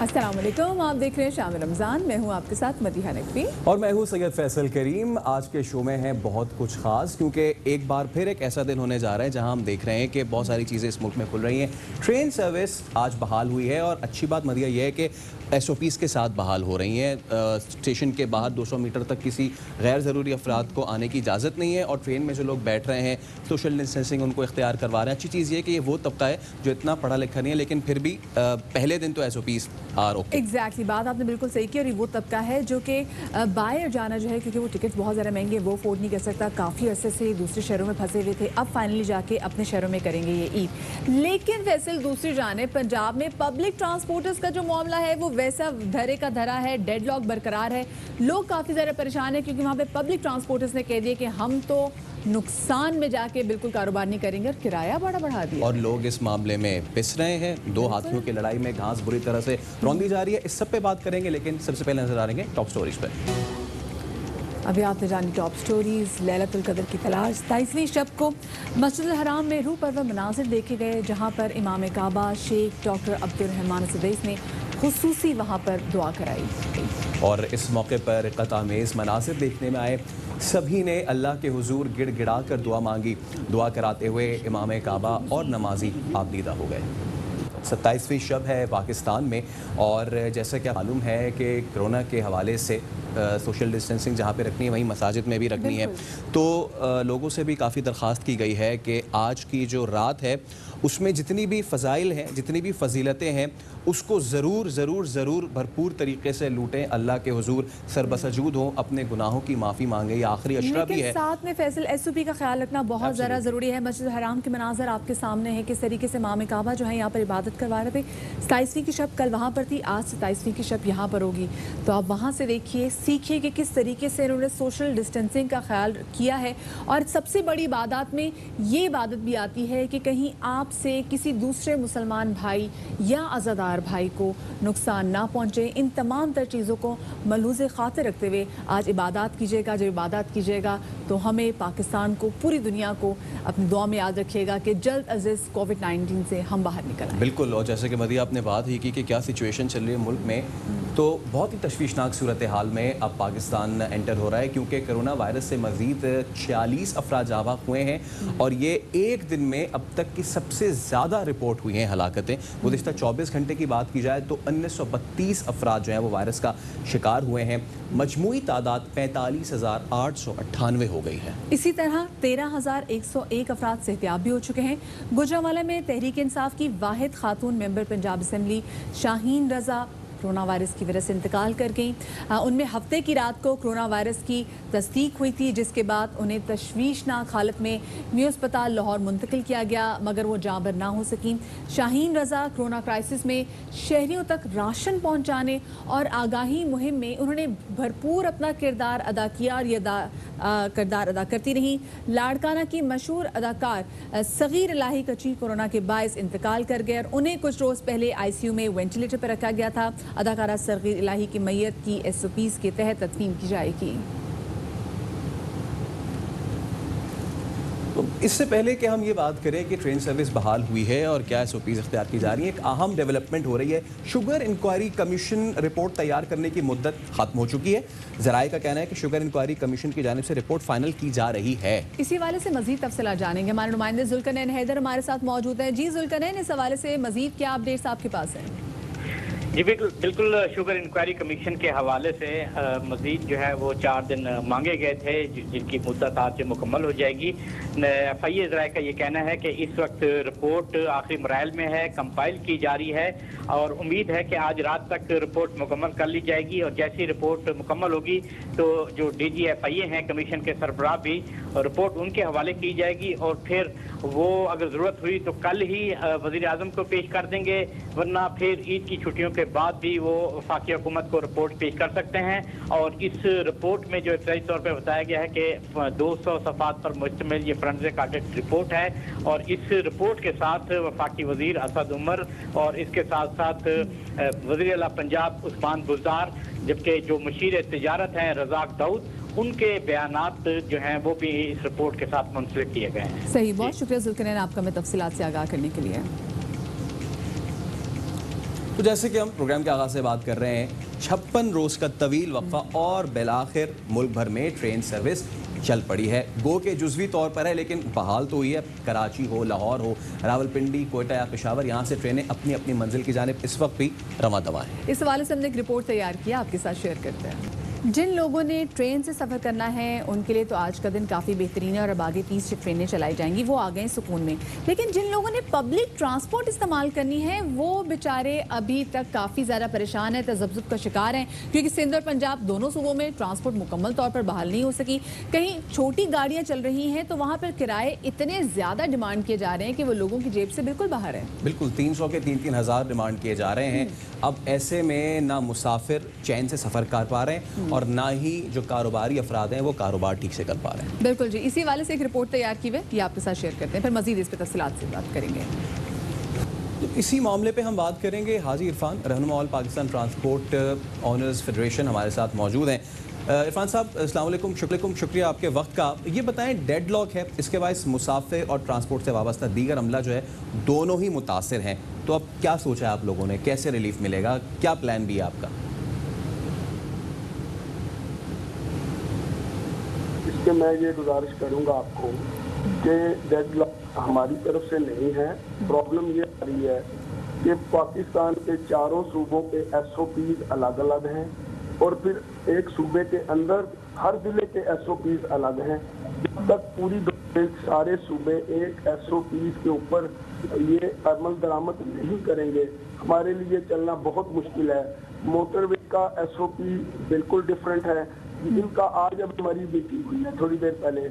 अस्सलाम वालेकुम, आप देख रहे हैं शाम रमज़ान। मैं हूं आपके साथ मदीहा नकवी और मैं हूं सैयद फैसल करीम। आज के शो में है बहुत कुछ खास, क्योंकि एक बार फिर एक ऐसा दिन होने जा रहा है जहां हम देख रहे हैं कि बहुत सारी चीज़ें इस मुल्क में खुल रही हैं। ट्रेन सर्विस आज बहाल हुई है और अच्छी बात मदिया यह है कि SOPs के साथ बहाल हो रही हैं। स्टेशन के बाहर 200 मीटर तक किसी गैर ज़रूरी अफराद को आने की इजाज़त नहीं है और ट्रेन में जो लोग बैठ रहे हैं सोशल डिस्टेंसिंग उनको इख्तियार करवा रहे हैं। अच्छी चीज़ ये कि ये वो तबका है जो इतना पढ़ा लिखा नहीं है, लेकिन फिर भी पहले दिन तो SOPs आर ओके। एग्जैक्टली बात आपने बिल्कुल सही की। और ये वो तबका है जो कि बाहर जाना जो है, क्योंकि वो टिकट्स बहुत ज़्यादा महंगे, वो अफोर्ड नहीं कर सकता। काफ़ी अरसे से दूसरे शहरों में फंसे हुए थे, अब फाइनली जाके अपने शहरों में करेंगे ये ईद। लेकिन फैसल, दूसरी जानिब पंजाब में पब्लिक ट्रांसपोर्टर्स का जो मामला है वो वैसा धरे का धरा है, डेडलॉक बरकरार है। लोग काफ़ी ज़्यादा परेशान हैं क्योंकि वहाँ पे पब्लिक ट्रांसपोर्टर्स ने कह दिया कि हम तो नुकसान में जाके बिल्कुल कारोबार नहीं करेंगे और किराया बड़ा बढ़ा दिया। और लोग इस मामले में पिस रहे हैं। दो हाथियों की लड़ाई में घास बुरी तरह से रौंदी जा रही है। इस सब पे बात करेंगे, लेकिन सबसे पहले नजर आ रहे हैं टॉप स्टोरीज पे। अभी आपने जानी टॉप स्टोरीज। लैलतुल कदर की तलाश। 27वीं शब को मस्जिद हराम में रूह परवर मनाजिर देखे गए, जहाँ पर इमाम काबा शेख डॉक्टर अब्दुल रहमान सदैस ने खुसूसी वहाँ पर दुआ कराई। और इस मौके पर रिक़त आमेज़ मनासिर देखने में आए सभी ने अल्लाह के हुजूर गिड़गिड़ा कर दुआ मांगी। दुआ कराते हुए इमाम काबा और नमाजी आबदीदा हो गए। 27वीं शब है पाकिस्तान में, और जैसा कि मालूम है कि कोरोना के हवाले से सोशल डिस्टेंसिंग जहाँ पे रखनी है वहीं मसाजिद में भी रखनी है। तो लोगों से भी काफ़ी दरख्वास्त की गई है कि आज की जो रात है उसमें जितनी भी फ़ज़ाइल हैं, जितनी भी फजीलतें हैं, उसको ज़रूर भरपूर तरीके से लूटें। अल्लाह के हुजूर सरबसजूद हों, अपने गुनाहों की माफ़ी मांगे। ये आखिरी अशरा भी है। साथ में फैसल SOP का ख्याल रखना बहुत ज़्यादा ज़रूरी है। मस्जिद हराम के मनाज़र आपके सामने है, किस तरीके से इमाम काबा जो है यहाँ पर इबादत करवा रहे थे। 27वीं की शब कल वहाँ पर थी, आज 27वीं की शब यहाँ पर होगी। तो आप वहाँ से देखिए, सीखिए कि किस तरीके से उन्होंने सोशल डिस्टेंसिंग का ख्याल किया है। और सबसे बड़ी इबादत में ये इबादत भी आती है कि कहीं आपसे किसी दूसरे मुसलमान भाई या अज़ादार भाई को नुकसान ना पहुँचे। इन तमाम तर चीज़ों को मलहूज़ खातिर रखते हुए आज इबादत कीजिएगा। जब इबादत कीजिएगा तो हमें, पाकिस्तान को, पूरी दुनिया को अपनी दुआ में याद रखिएगा कि जल्द अज़ीज़ कोविड-19 से हम बाहर निकल आए। बिल्कुल। और जैसे कि मदिया आपने बात ही की कि क्या सिचुएशन चल रही है मुल्क में, तो बहुत ही तशवीशनाक सूरत हाल में अब पाकिस्तान एंटर हो रहा है, क्योंकि कोरोना वायरस से मज़ीद 46 अफराद जाबाक हुए हैं। और ये एक दिन में अब तक की सबसे ज़्यादा रिपोर्ट हुई हैं हलाकतें। गुज़िश्ता 24 घंटे की बात की जाए तो 1932 अफराद जो हैं वो वायरस का शिकार हुए हैं। मजमूई तादाद 45,898 हो गई है। इसी तरह 13,101 अफराद सेहतियाब भी हो चुके हैं। गुजरांवाला में तहरीक इंसाफ की वाहिद खातून मेंबर पंजाब असम्बली शाहीन रज़ा कोरोना वायरस की वजह से इंतकाल कर गई। उनमें हफ्ते की रात को कोरोना वायरस की तस्दीक हुई थी, जिसके बाद उन्हें तशवीशनाक हालत में न्यू अस्पताल लाहौर मुंतकिल किया गया, मगर वो जाँबर ना हो सकी। शाहीन रज़ा कोरोना क्राइसिस में शहरियों तक राशन पहुँचाने और आगाही मुहिम में उन्होंने भरपूर अपना किरदार अदा किया और ये किरदार अदा करती रहीं। लाड़काना की मशहूर अदाकार सगीर इलाही कची कोरोना के बायस इंतकाल कर गए और उन्हें कुछ रोज़ पहले ICU में वेंटिलेटर पर रखा गया था। अदाकारा सगीर इलाही की मैयत की SOPs के तहत तदफीन की जाएगी। तो इससे पहले कि हम ये बात करें कि ट्रेन सर्विस बहाल हुई है और क्या SOPs इख्तियार की जा रही है, एक अहम डेवलपमेंट हो रही है। शुगर इंक्वायरी कमीशन रिपोर्ट तैयार करने की मुद्दत खत्म हो चुकी है। ज़राए का कहना है कि शुगर इंक्वायरी कमीशन की जानिब से रिपोर्ट फाइनल की जा रही है। इसी हवाले से मजीद तफसीलात जानेंगे। हमारे नुमाइंदे जुल्करनैन हैदर हमारे साथ मौजूद हैं। जी जुल्करनैन, इस हवाले से मजीद क्या अपडेट्स आपके पास हैं? जी बिल्कुल शुगर इंक्वायरी कमीशन के हवाले से मजीद जो है वो 4 दिन मांगे गए थे, जिनकी मुद्दत आज से मुकम्मल हो जाएगी। FIA ज़राए का ये कहना है कि इस वक्त रिपोर्ट आखिरी मराइल में है, कंपाइल की जा रही है और उम्मीद है कि आज रात तक रिपोर्ट मुकम्मल कर ली जाएगी। और जैसी रिपोर्ट मुकम्मल होगी तो जो DG FIA हैं कमीशन के सरबराह भी, रिपोर्ट उनके हवाले की जाएगी और फिर वो अगर ज़रूरत हुई तो कल ही वज़ीर आज़म को पेश कर देंगे, वरना फिर ईद की छुट्टियों के बाद भी वो वफाकी हुकूमत को रिपोर्ट पेश कर सकते हैं। और इस रिपोर्ट में जो इब्तदाई तौर पर बताया गया है कि 200 सफ़ात पर मुश्तमिल ये फोरेंसिक ऑडिट रिपोर्ट है और इस रिपोर्ट के साथ वफाकी वज़ीर असद उमर और इसके साथ साथ वज़ीर आला पंजाब उस्मान बुज़दार, जबकि जो मुशीर तिजारत हैं रज़ाक दाऊद, उनके बयानात जो हैं वो भी इस रिपोर्ट के साथ मुंसलिक किए गए हैं। सही, बहुत शुक्रिया जुल्करनैन आपका हमें तफसीलात से आगाह करने के लिए। तो जैसे कि हम प्रोग्राम के आगाज़ से बात कर रहे हैं, 56 रोज़ का तवील वक्फा और बिलाखिर मुल्क भर में ट्रेन सर्विस चल पड़ी है। गो के जुज़वी तौर पर है, लेकिन बहाल तो हुई है। कराची हो, लाहौर हो, रावलपिंडी, कोयटा या पेशावर, यहाँ से ट्रेनें अपनी अपनी मंजिल की जानिब इस वक्त भी रवां दवा हैं। इस हवाले से हमने एक रिपोर्ट तैयार किया, आपके साथ शेयर करते हैं। जिन लोगों ने ट्रेन से सफ़र करना है उनके लिए तो आज का दिन काफ़ी बेहतरीन है और अब आगे 30 ट्रेनें चलाई जाएंगी, वो आ गए सुकून में। लेकिन जिन लोगों ने पब्लिक ट्रांसपोर्ट इस्तेमाल करनी है वो बेचारे अभी तक काफ़ी ज़्यादा परेशान हैं, तज़ब्ज़ुब का शिकार हैं, क्योंकि सिंध और पंजाब दोनों सूबों में ट्रांसपोर्ट मुकम्मल तौर पर बहाल नहीं हो सकी। कहीं छोटी गाड़ियाँ चल रही हैं तो वहाँ पर किराए इतने ज़्यादा डिमांड किए जा रहे हैं कि वो लोगों की जेब से बिल्कुल बाहर है। बिल्कुल 300 के 3-3 हज़ार डिमांड किए जा रहे हैं। अब ऐसे में ना मुसाफिर चैन से सफ़र कर पा रहे हैं और ना ही जो कारोबारी अफराद हैं वो कारोबार ठीक से कर पा रहे हैं। बिल्कुल जी, इसी वाले से एक रिपोर्ट तैयार की हुई, ये आपके साथ शेयर करते हैं, फिर मजीद इस पर तफसीलात से बात करेंगे। तो इसी मामले पे हम बात करेंगे। हाजी इरफान, रहनुमा all Pakistan transport honours federation हमारे साथ मौजूद हैं। इरफान साहब, अस्सलाम वालेकुम, शुक्रिया आपके वक्त का। ये बताएं, डेडलॉक है, इसके बायस मुसाफिर और ट्रांसपोर्ट से वाबस्ता दीगर अमला जो है दोनों ही मुतासिर हैं, तो अब क्या सोचा है आप लोगों ने, कैसे रिलीफ मिलेगा, क्या प्लान भी है आपका? इसके मैं ये गुजारिश करूंगा आपको कि डेडलॉक हमारी तरफ से नहीं है। प्रॉब्लम ये आ रही है कि पाकिस्तान के चारों सूबों के SOPs अलग अलग हैं और फिर एक सूबे के अंदर हर जिले के SOPs अलग हैं। जब तक पूरी सारे सूबे एक SOPs के ऊपर ये अमल दरामद नहीं करेंगे, हमारे लिए चलना बहुत मुश्किल है। मोटरवे का SOP बिल्कुल डिफरेंट है। इनका आज अब हमारी मीटिंग हुई है थोड़ी देर पहले,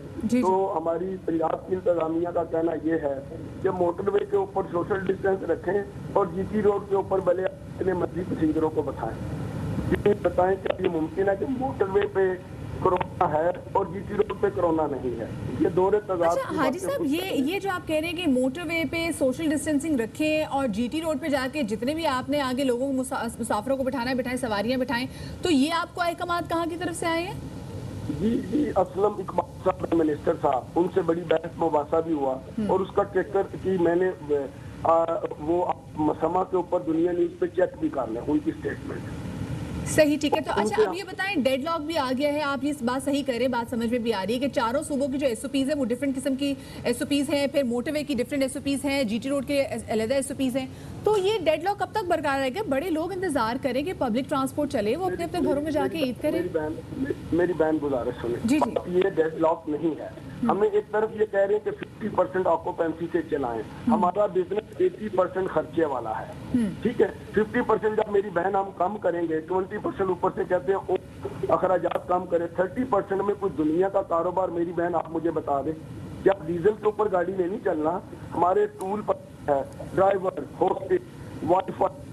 तो हमारी पंजाब की इंतजामिया का कहना ये है कि मोटरवे के ऊपर सोशल डिस्टेंस रखें और GT रोड के ऊपर भले अपने मर्जी पैसेंजरों को बताएं। ये बताएं कि ये मुमकिन है कि मोटरवे पे कोरोना है और GT रोड पे कोरोना नहीं है। ये दौरे तजाद। अच्छा हाजी साहब, ये जो आप कह रहे हैं कि मोटरवे पे सोशल डिस्टेंसिंग रखें और GT रोड पे जाके जितने भी आपने आगे लोगों को मुसाफिरों को बिठाना है बिठाएं, सवारियां बिठाएं, तो ये आपको अहकामात कहाँ की तरफ से आए हैं? जी असलम इकबाल साहब मिनिस्टर साहब, उनसे बड़ी बहस मुबासा भी हुआ और उसका ट्रैक्टर की मैंने वो मसमा के ऊपर दुनिया न्यूज पे चेक भी कर लें उनकी स्टेटमेंट। सही, ठीक है। तो अच्छा अब ये बताएं, डेडलॉक भी आ गया है, आप ये बात सही कह रहे हैं, बात समझ में भी आ रही है कि चारों सूबों की जो SOPs है वो डिफरेंट किस्म की SOPs हैं, फिर मोटरवे की डिफरेंट SOPs हैं, GT रोड के अलग SOPs हैं, तो ये डेडलॉक कब तक बरकरार रहेगा? बड़े लोग इंतजार करें कि पब्लिक ट्रांसपोर्ट चले, वो अपने अपने घरों में जाके ईद करें। मेरी बहन गुजारिश सुने, ये डेडलॉक नहीं है। हमें एक तरफ ये कह रहे हैं कि 50% ऑक्यूपेंसी से चलाएं, हमारा बिजनेस 80% खर्चे वाला है, ठीक है। 50% जब मेरी बहन हम कम करेंगे, 20% ऊपर से कहते हैं अखराजात कम करें, 30% में कुछ दुनिया का कारोबार मेरी बहन आप मुझे बता दें। जब डीजल के ऊपर गाड़ी में नहीं चलना, हमारे टूल पर है ड्राइवर, होस्टेज, वाईफाई।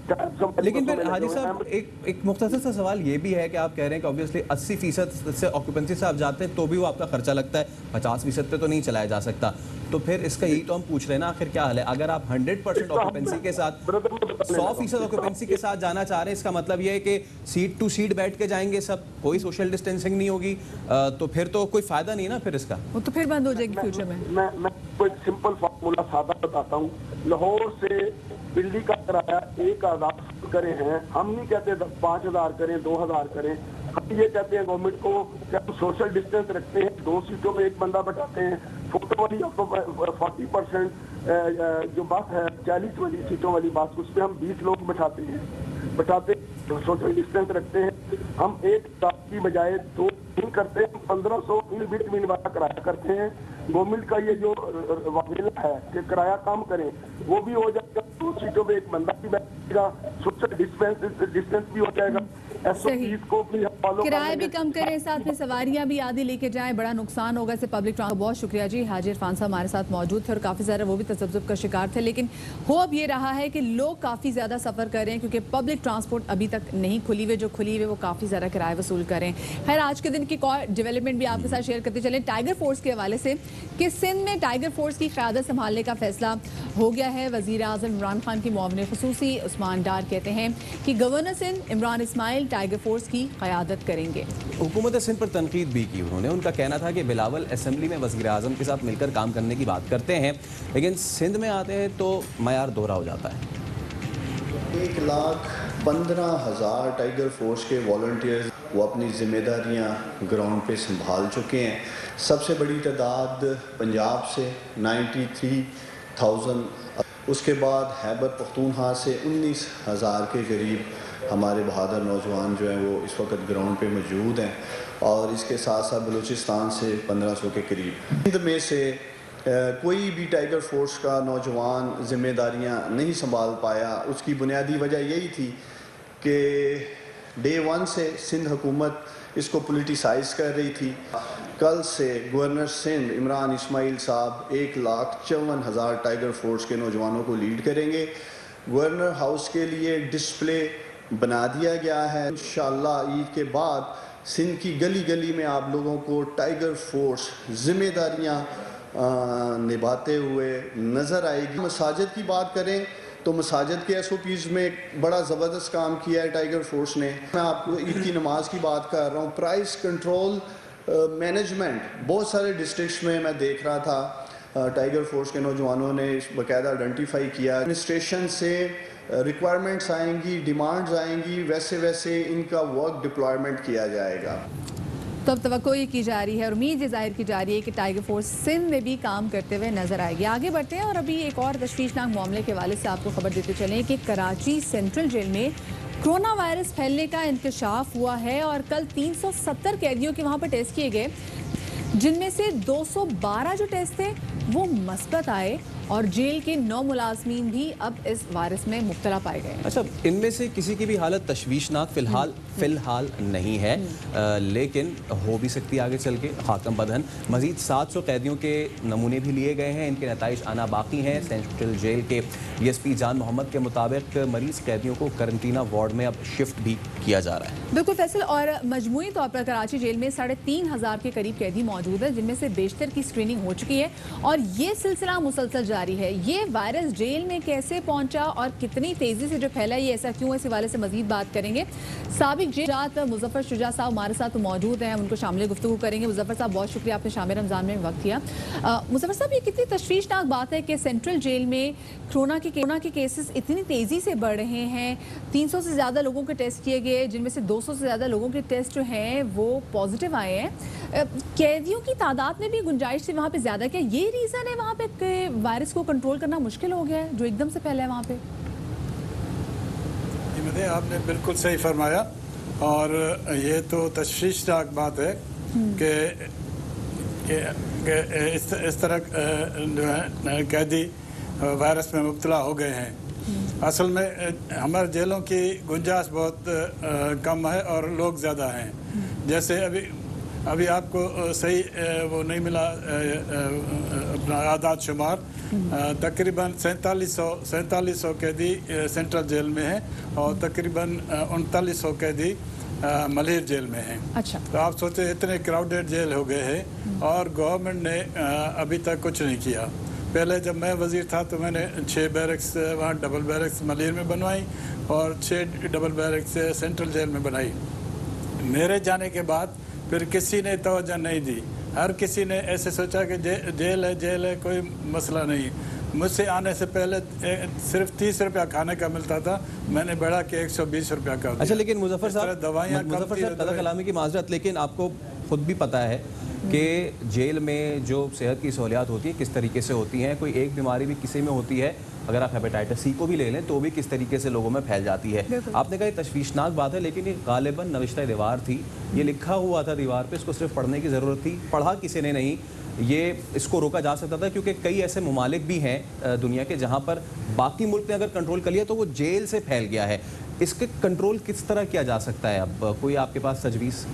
लेकिन फिर हाजी साहब एक मुख्तसर सा सवाल ये भी है कि आप कह रहे हैं कि ऑब्वियसली 80% से ऑक्यूपेंसी से आप जाते हैं तो भी वो आपका खर्चा लगता है, 50% पे तो नहीं चलाया जा सकता। तो फिर इसका यही तो हम पूछ रहे हैं ना, आखिर क्या हाल है? अगर आप 100% ऑक्यूपेंसी के साथ 100% ऑक्यूपेंसी के साथ जाना चाह रहे हैं, इसका मतलब ये है कि सीट टू सीट बैठ के जाएंगे सब, कोई सोशल डिस्टेंसिंग नहीं होगी, तो फिर तो कोई फायदा नहीं ना फिर इसका, वो तो फिर बंद हो जाएगी फ्यूचर में। मैं कोई सिंपल फार्मूला सादा बताता हूँ। लाहौर से दिल्ली का किराया 1000 करें हैं, हम नहीं कहते 5000 करें, 2000 करें। हम ये कहते हैं गवर्नमेंट को कि हम सोशल डिस्टेंस रखते हैं, 2 सीटों में एक बंदा बैठाते हैं। फोटो वाली 40% जो बस है, 40 वाली सीटों वाली बस, उसमें हम 20 लोग बैठाते सोशल डिस्टेंस रखते हैं। हम एक स्टाफ की बजाय 2 नहीं करते हैं, 1500 इन बिटवीन वाला किराया करते हैं। गवर्नमेंट का ये जो वादा है कि किराया कम करें, वो भी हो जाएगा, 2 सीटों में एक बंदा भी बैठेगा, सोशल डिस्टेंस भी हो जाएगा। किराया भी कम करें, साथ में सवारियां भी आधी लेके जाएं, बड़ा नुकसान होगा इससे पब्लिक ट्रांसपोर्ट। बहुत शुक्रिया जी, हाजी इरफान साहब हमारे साथ मौजूद थे और काफ़ी ज़्यादा वो भी तसब्जुब का शिकार थे। लेकिन हो अब ये रहा है कि लोग काफ़ी ज़्यादा सफ़र कर रहे हैं क्योंकि पब्लिक ट्रांसपोर्ट अभी तक नहीं खुली हुई, जो खुली हुई वो काफ़ी ज़्यादा किराया वसूल करें। खैर, आज के दिन की डेवलपमेंट भी आपके साथ शेयर करते चलें टाइगर फोर्स के हवाले से कि सिंध में टाइगर फोर्स की क़यादत संभालने का फैसला हो गया है। वज़ीर आज़म इमरान खान की मुआविन ख़ुसूसी उस्मान डार कहते हैं कि governor Sindh Imran Ismail tiger force की क़यादत करेंगे। हुकूमत सिंध पर तनकीद भी की उन्होंने। उनका कहना था कि बिलावल असेंबली में वज़ीर आज़म के साथ मिलकर काम करने की बात करते हैं, लेकिन सिंध में आते हैं तो मयार दोहरा हो जाता है। 1,15,000 टाइगर फोर्स के वॉलंटियर्स वो अपनी ज़िम्मेदारियां ग्राउंड पे संभाल चुके हैं। सबसे बड़ी तादाद पंजाब से 93,000, उसके बाद खैबर पख्तूनख्वा से 19,000 के करीब हमारे बहादुर नौजवान जो हैं वो इस वक्त ग्राउंड पे मौजूद हैं, और इसके साथ साथ बलूचिस्तान से 1500 के करीब। हिंद में से कोई भी टाइगर फोर्स का नौजवान ज़िम्मेदारियां नहीं संभाल पाया। उसकी बुनियादी वजह यही थी कि डे 1 से सिंध हुकूमत इसको पोलिटिसाइज़ कर रही थी। कल से गवर्नर सिंध इमरान इस्माइल साहब 1,54,000 टाइगर फोर्स के नौजवानों को लीड करेंगे। गवर्नर हाउस के लिए डिस्प्ले बना दिया गया है। इंशाअल्लाह ईद के बाद सिंध की गली गली में आप लोगों को टाइगर फोर्स ज़िम्मेदारियाँ निभाते हुए नज़र आएगी। मसाजिद की बात करें तो मसाजिद के SOPs में बड़ा ज़बरदस्त काम किया है टाइगर फोर्स ने। मैं आपको ईद की नमाज की बात कर रहा हूँ। प्राइस कंट्रोल मैनेजमेंट बहुत सारे डिस्ट्रिक्ट्स में मैं देख रहा था, टाइगर फोर्स के नौजवानों ने बाकायदा आइडेंटिफाई किया। एडमिनिस्ट्रेशन से रिक्वायरमेंट्स आएंगी, डिमांड्स आएंगी, वैसे वैसे इनका वर्क डिप्लॉयमेंट किया जाएगा। तो अब तवक्को ये की जा रही है और उम्मीद ये जाहिर की जा रही है कि टाइगर फोर्स सिंध में भी काम करते हुए नजर आएगी। आगे बढ़ते हैं और अभी एक और तशवीशनाक मामले के हवाले से आपको खबर देते चलें कि कराची सेंट्रल जेल में कोरोना वायरस फैलने का इंकशाफ हुआ है और कल 370 कैदियों के वहाँ पर टेस्ट किए गए, जिनमें से 212 जो टेस्ट थे वो मस्बत आए और जेल के 9 मुलाजमीन भी अब इस वायरस में मुब्तला पाए गए। अच्छा, इनमें से किसी की भी हालत तशवीशनाक फ़िलहाल नहीं है, लेकिन हो भी सकती है आगे चल के। हाकम बदहन मजीद 700 कैदियों के नमूने भी लिए गए हैं, इनके नताइज आना बाकी हैं। सेंट्रल जेल के DSP जान मोहम्मद के मुताबिक मरीज कैदियों को करंटीना वार्ड में अब शिफ्ट भी किया जा रहा है। बिल्कुल फैसल, और मजमूई तौर पर कराची जेल में 3,500 के करीब कैदी मौजूद है, जिनमें से बेशतर की स्क्रीनिंग हो चुकी है और ये सिलसिला मुसलसल जारी है। ये वायरस जेल में कैसे पहुंचा और कितनी तेजी से जो फैला, ये ऐसा क्यों, इस हवाले से मजीद बात करेंगे। साबिक जेल मुजफ्फर शुजा साहब हमारे साथ मौजूद हैं, उनको शामिल गुफ्तगू करेंगे। मुजफ्फर साहब बहुत शुक्रिया, आपने शामिल रमजान में वक्त दिया। मुजफ्फर साहब, ये कितनी तशवीशनाक बात है कि सेंट्रल जेल में कोरोना के केसेस इतनी तेजी से बढ़ रहे हैं। 300 से ज़्यादा लोगों के टेस्ट किए गए, जिनमें से 200 से ज़्यादा लोगों के टेस्ट जो हैं वो पॉजिटिव आए हैं। कैदियों की तादाद में भी गुंजाइश थी वहाँ पे ज़्यादा, क्या ये रीज़न है वहाँ पे वायरस को कंट्रोल करना मुश्किल हो गया है जो एकदम से फैला है वहाँ पे? आपने बिल्कुल सही फरमाया और ये तो तशवीशनाक बात है कि इस तरह जो है कैदी वायरस में मुब्तला हो गए हैं। असल में हमारे जेलों की गुंजाइश बहुत कम है और लोग ज़्यादा हैं। जैसे अभी आपको सही वो नहीं मिला अपना आदाद शुमार, तकरीबन 4700 कैदी सेंट्रल जेल में हैं और तकरीबन 3900 कैदी मलिर जेल में हैं। अच्छा, तो आप सोचे इतने क्राउडेड जेल हो गए हैं और गवर्नमेंट ने अभी तक कुछ नहीं किया। पहले जब मैं वज़ीर था तो मैंने 6 बैरक्स वहाँ डबल बैरक्स मलिर में बनवाई और 6 डबल बैरक्स सेंट्रल जेल में बनाई। मेरे जाने के बाद फिर किसी ने तवज्जो नहीं दी। हर किसी ने ऐसे सोचा कि जेल है कोई मसला नहीं। मुझसे आने से पहले सिर्फ 30 रुपया खाने का मिलता था, मैंने बढ़ा के 120 रुपया का। अच्छा, लेकिन मुजफ्फर साहब दवाइयाँ कलामी की माजरत, लेकिन आपको खुद भी पता है कि जेल में जो सेहत की सहूलियात होती है किस तरीके से होती हैं। कोई एक बीमारी भी किसी में होती है, अगर आप हेपेटाइटिस C को भी ले लें तो भी किस तरीके से लोगों में फैल जाती है। आपने कहा तशवीशनाक बात है, लेकिन ये गालिबन नविश्ता दीवार थी, ये लिखा हुआ था दीवार पे, इसको सिर्फ पढ़ने की ज़रूरत थी, पढ़ा किसी ने नहीं। ये इसको रोका जा सकता था क्योंकि कई ऐसे ममालिक भी हैं दुनिया के जहाँ पर बाकी मुल्क ने अगर कंट्रोल कर लिया तो वो जेल से फैल गया है। इसके कंट्रोल किस तरह किया जा सकता है? अब कोई आपके पास तजवीज़?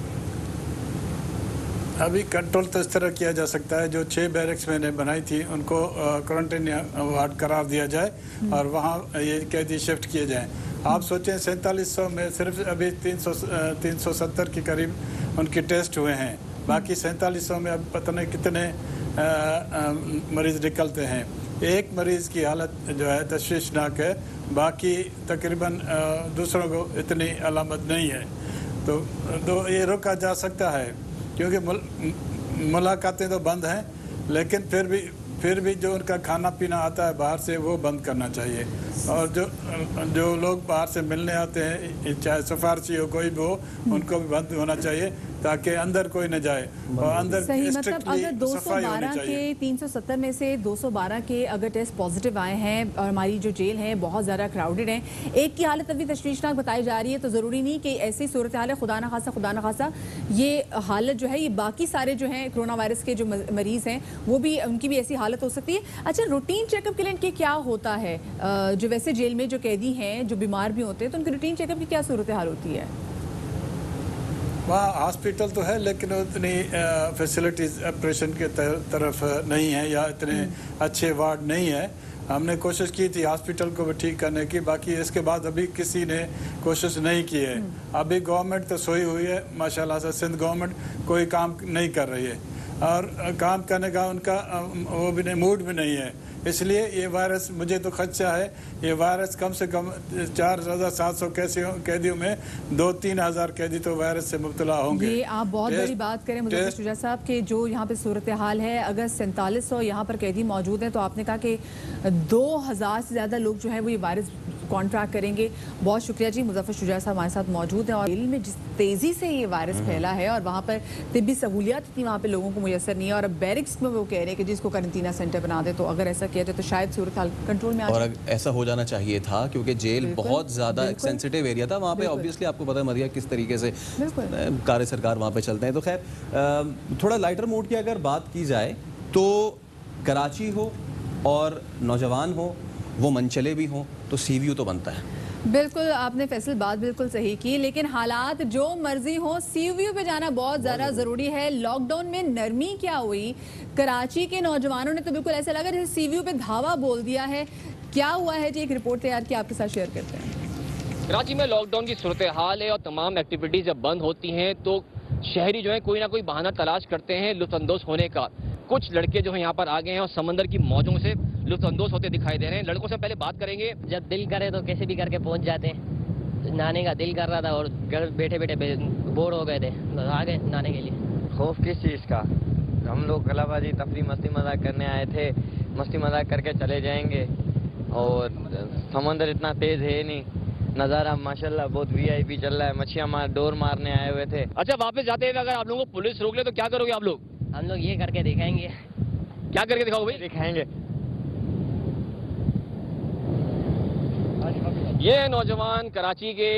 अभी कंट्रोल तो इस तरह किया जा सकता है, जो 6 बैरक्स मैंने बनाई थी उनको क्वारंटाइन वार्ड करार दिया जाए और वहाँ ये कैदी शिफ्ट किए जाएं। आप सोचें 4700 में सिर्फ अभी 370 के करीब उनके टेस्ट हुए हैं, बाकी 4700 में अब पता नहीं कितने मरीज़ निकलते हैं। एक मरीज़ की हालत जो है तशवीशनाक है, बाकी तकरीबन दूसरों को इतनी अलामत नहीं है। तो ये रोका जा सकता है क्योंकि मुलाकातें तो बंद हैं, लेकिन फिर भी फिर भी जो उनका खाना पीना आता है बाहर से वो बंद करना चाहिए। और जो लोग बाहर से मिलने आते हैं, चाहे सिफारशी हो कोई भी हो, उनको भी बंद होना चाहिए ताकि अंदर कोई न जाए और अंदर सही। मतलब अगर सफाई होनी 212 चाहिए। के 370 में से 212 के अगर टेस्ट पॉजिटिव आए हैं और हमारी जो जेल है बहुत ज़्यादा क्राउडेड है, एक की हालत अभी तशवीशनाक बताई जा रही है, तो ज़रूरी नहीं कि ऐसी सूरत हाल है खुदा न खासा ये हालत जो है, ये बाकी सारे जो हैं कोरोना वायरस के जो मरीज़ हैं वो भी, उनकी भी ऐसी हालत हो सकती है। अच्छा, रूटीन चेकअप के लिए क्या होता है? जो वैसे जेल में जो कैदी हैं जो बीमार भी होते हैं, तो उनके रूटीन चेकअप की क्या सूरत हाल होती है? वहाँ हॉस्पिटल तो है लेकिन उतनी फैसिलिटीज़ ऑपरेशन के तरफ नहीं है या इतने अच्छे वार्ड नहीं है। हमने कोशिश की थी हॉस्पिटल को भी ठीक करने की, बाकी इसके बाद अभी किसी ने कोशिश नहीं की है। अभी गवर्नमेंट तो सोई हुई है माशाल्लाह से, सिंध गवर्नमेंट कोई काम नहीं कर रही है और काम करने का उनका वो भी नहीं, मूड भी नहीं है। इसलिए ये वायरस, मुझे तो खदशा है ये वायरस कम से कम 4700 कैदियों में 2-3 हज़ार कैदी तो वायरस से मुब्तला होंगे। ये आप बहुत बड़ी बात करें मुझे शुजा साहब कि जो यहाँ पे सूरत हाल है, अगर 4700 यहाँ पर कैदी मौजूद हैं, तो आपने कहा कि 2000 से ज़्यादा लोग जो है वो ये वायरस कॉन्ट्रैक्ट करेंगे। बहुत शुक्रिया जी, मुजफ्फर शुजा साहब हमारे साथ मौजूद हैं। और जेल में जिस तेज़ी से ये वायरस फैला है और वहाँ पर तिब्बी सहूलियात इतनी वहाँ पे लोगों को मुयसर नहीं है, और अब बैरिक्स में वो कह रहे हैं कि जिसको क्वारंटीना सेंटर बना दे, तो अगर ऐसा किया जाए तो शायद सूरत हाल कंट्रोल में आ जाए। और ऐसा हो जाना चाहिए था क्योंकि जेल बहुत ज़्यादा सेंसिटिव एरिया था वहाँ पे। ऑब्वियसली आपको पता है मरिया किस तरीके से कार्य सरकार वहाँ पे चलते हैं। तो खैर थोड़ा लाइटर मूड की अगर बात की जाए तो कराची हो और नौजवान हो, वो मनचले भी हों, तो सीवीयू तो बनता है। बिल्कुल, आपने फैसल बात बिल्कुल सही की, लेकिन हालात जो मर्जी हो, सीवीयू पे जाना बहुत ज़्यादा ज़रूरी है। लॉकडाउन में नरमी क्या हुई, कराची के नौजवानों ने तो बिल्कुल ऐसा लगा जैसे सीवीयू पे धावा बोल दिया है। क्या हुआ है जी, एक रिपोर्ट तैयार की आपके साथ शेयर करते हैं। कराची में लॉकडाउन की सूरत हाल है और तमाम एक्टिविटीज जब बंद होती हैं तो शहरी जो है कोई ना कोई बहाना तलाश करते हैं लुत्फानंदोज़ होने का। कुछ लड़के जो है यहाँ पर आ गए हैं और समंदर की मौजों से लुत्फानंदोज़ होते दिखाई दे रहे हैं। लड़कों से पहले बात करेंगे। जब दिल करे तो कैसे भी करके पहुँच जाते हैं। तो नहाने का दिल कर रहा था और घर बैठे बैठे बोर हो गए थे, तो आ गए नहाने के लिए। खौफ किस चीज़ का? हम लोग कलाबाजी तफरी मस्ती मजाक करने आए थे, मस्ती मजाक करके चले जाएंगे। और समंदर इतना तेज़ है नहीं, नज़ारा माशाल्लाह बहुत वीआईपी चल रहा है। मच्छियाँ डोर मारने आए हुए थे। अच्छा, वापस जाते हुए अगर आप लोगों को पुलिस रोक ले तो क्या करोगे आप लोग? हम लोग ये करके दिखाएंगे। क्या करके दिखाओ भाई? दिखाएंगे। ये नौजवान कराची के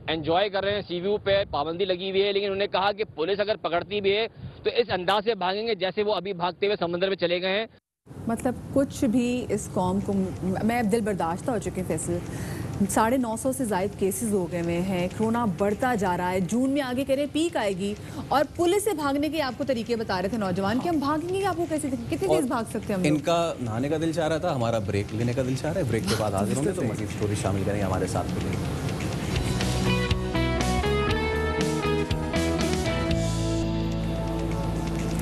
एंजॉय कर रहे हैं, सीवीयू पे पाबंदी लगी हुई है, लेकिन उन्होंने कहा कि पुलिस अगर पकड़ती भी है तो इस अंदाज से भागेंगे जैसे वो अभी भागते हुए समंदर में चले गए हैं। मतलब कुछ भी इस कौम को, मैं अब दिल बर्दाश्त हो चुके हैं। फैसल 950 से ज़ायद केसेस हो गए हुए हैं, कोरोना बढ़ता जा रहा है, जून में आगे करें पीक आएगी, और पुलिस से भागने के आपको तरीके बता रहे थे नौजवान कि हम भागेंगे, आपको कैसे कितनी तेज भाग सकते हैं हम लोग? इनका नहाने का दिल चाह रहा था, हमारा ब्रेक लेने का दिल चाह रहा है। ब्रेक के बाद हाजिर होंगे तो मज़ीद स्टोरी शामिल करेंगे हमारे साथ में।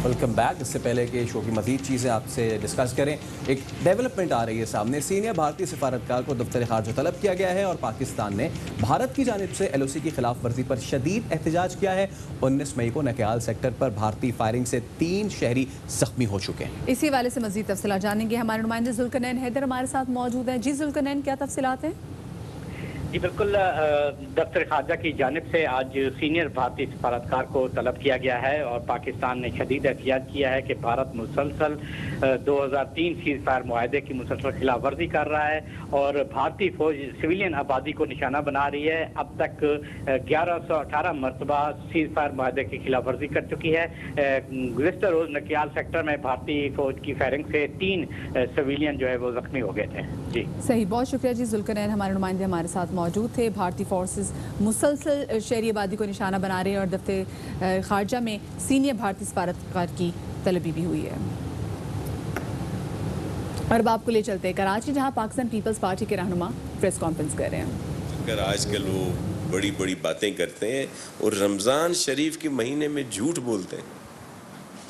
Welcome back. इससे पहले कि शो की मज़ीद चीज़ें आपसे डिस्कस करें, एक डेवलपमेंट आ रही है सामने। सीनियर भारतीय सिफारतकार को दफ्तर खारजा तलब किया गया है और पाकिस्तान ने भारत की जानिब से LOC की खिलाफ वर्जी पर शदीद एहतजाज किया है। 19 मई को नकेयाल सेक्टर पर भारतीय फायरिंग से 3 शहरी जख्मी हो चुके हैं। इसी वाले से मज़ीद तफसीलात जानेंगे। हमारे नुमाइंदे जुल्करनैन हैदर हमारे साथ मौजूद हैं। जी जुल्करनैन, क्या तफसीलात हैं? जी बिल्कुल, दफ्तर खारजा की जानिब से आज सीनियर भारतीय सफारतकार को तलब किया गया है और पाकिस्तान ने शदीद एहतियात किया है कि भारत मुसलसल 2003 सीज फायर मुआहदे की मुसलसल खिलाफ वर्जी कर रहा है और भारतीय फौज सिविलियन आबादी को निशाना बना रही है। अब तक 1118 मरतबा सीज फायर मुआहदे की खिलाफ वर्जी कर चुकी है। गुज़िश्ता रोज नकियाल सेक्टर में भारतीय फौज की फायरिंग से 3 सिविलियन जो है वो जख्मी हो गए थे। जी सही, बहुत शुक्रिया जी जुल्करनैन, हमारे नुमाइंदे हमारे साथ मौजूद थे। भारतीय फोर्सेस मुसलसल शहरी आबादी को निशाना बना रहे हैं और दफ्तर खारजा में सीनियर भारतीय सफारतकार की तलबी भी हुई है। और अब आपको ले चलते हैं कराची, जहां पाकिस्तान पीपल्स पार्टी के रहनुमा प्रेस कॉन्फ्रेंस कर रहे हैं। अगर आजकल वो बड़ी बड़ी बातें करते हैं और रमज़ान शरीफ के महीने में झूठ बोलते हैं।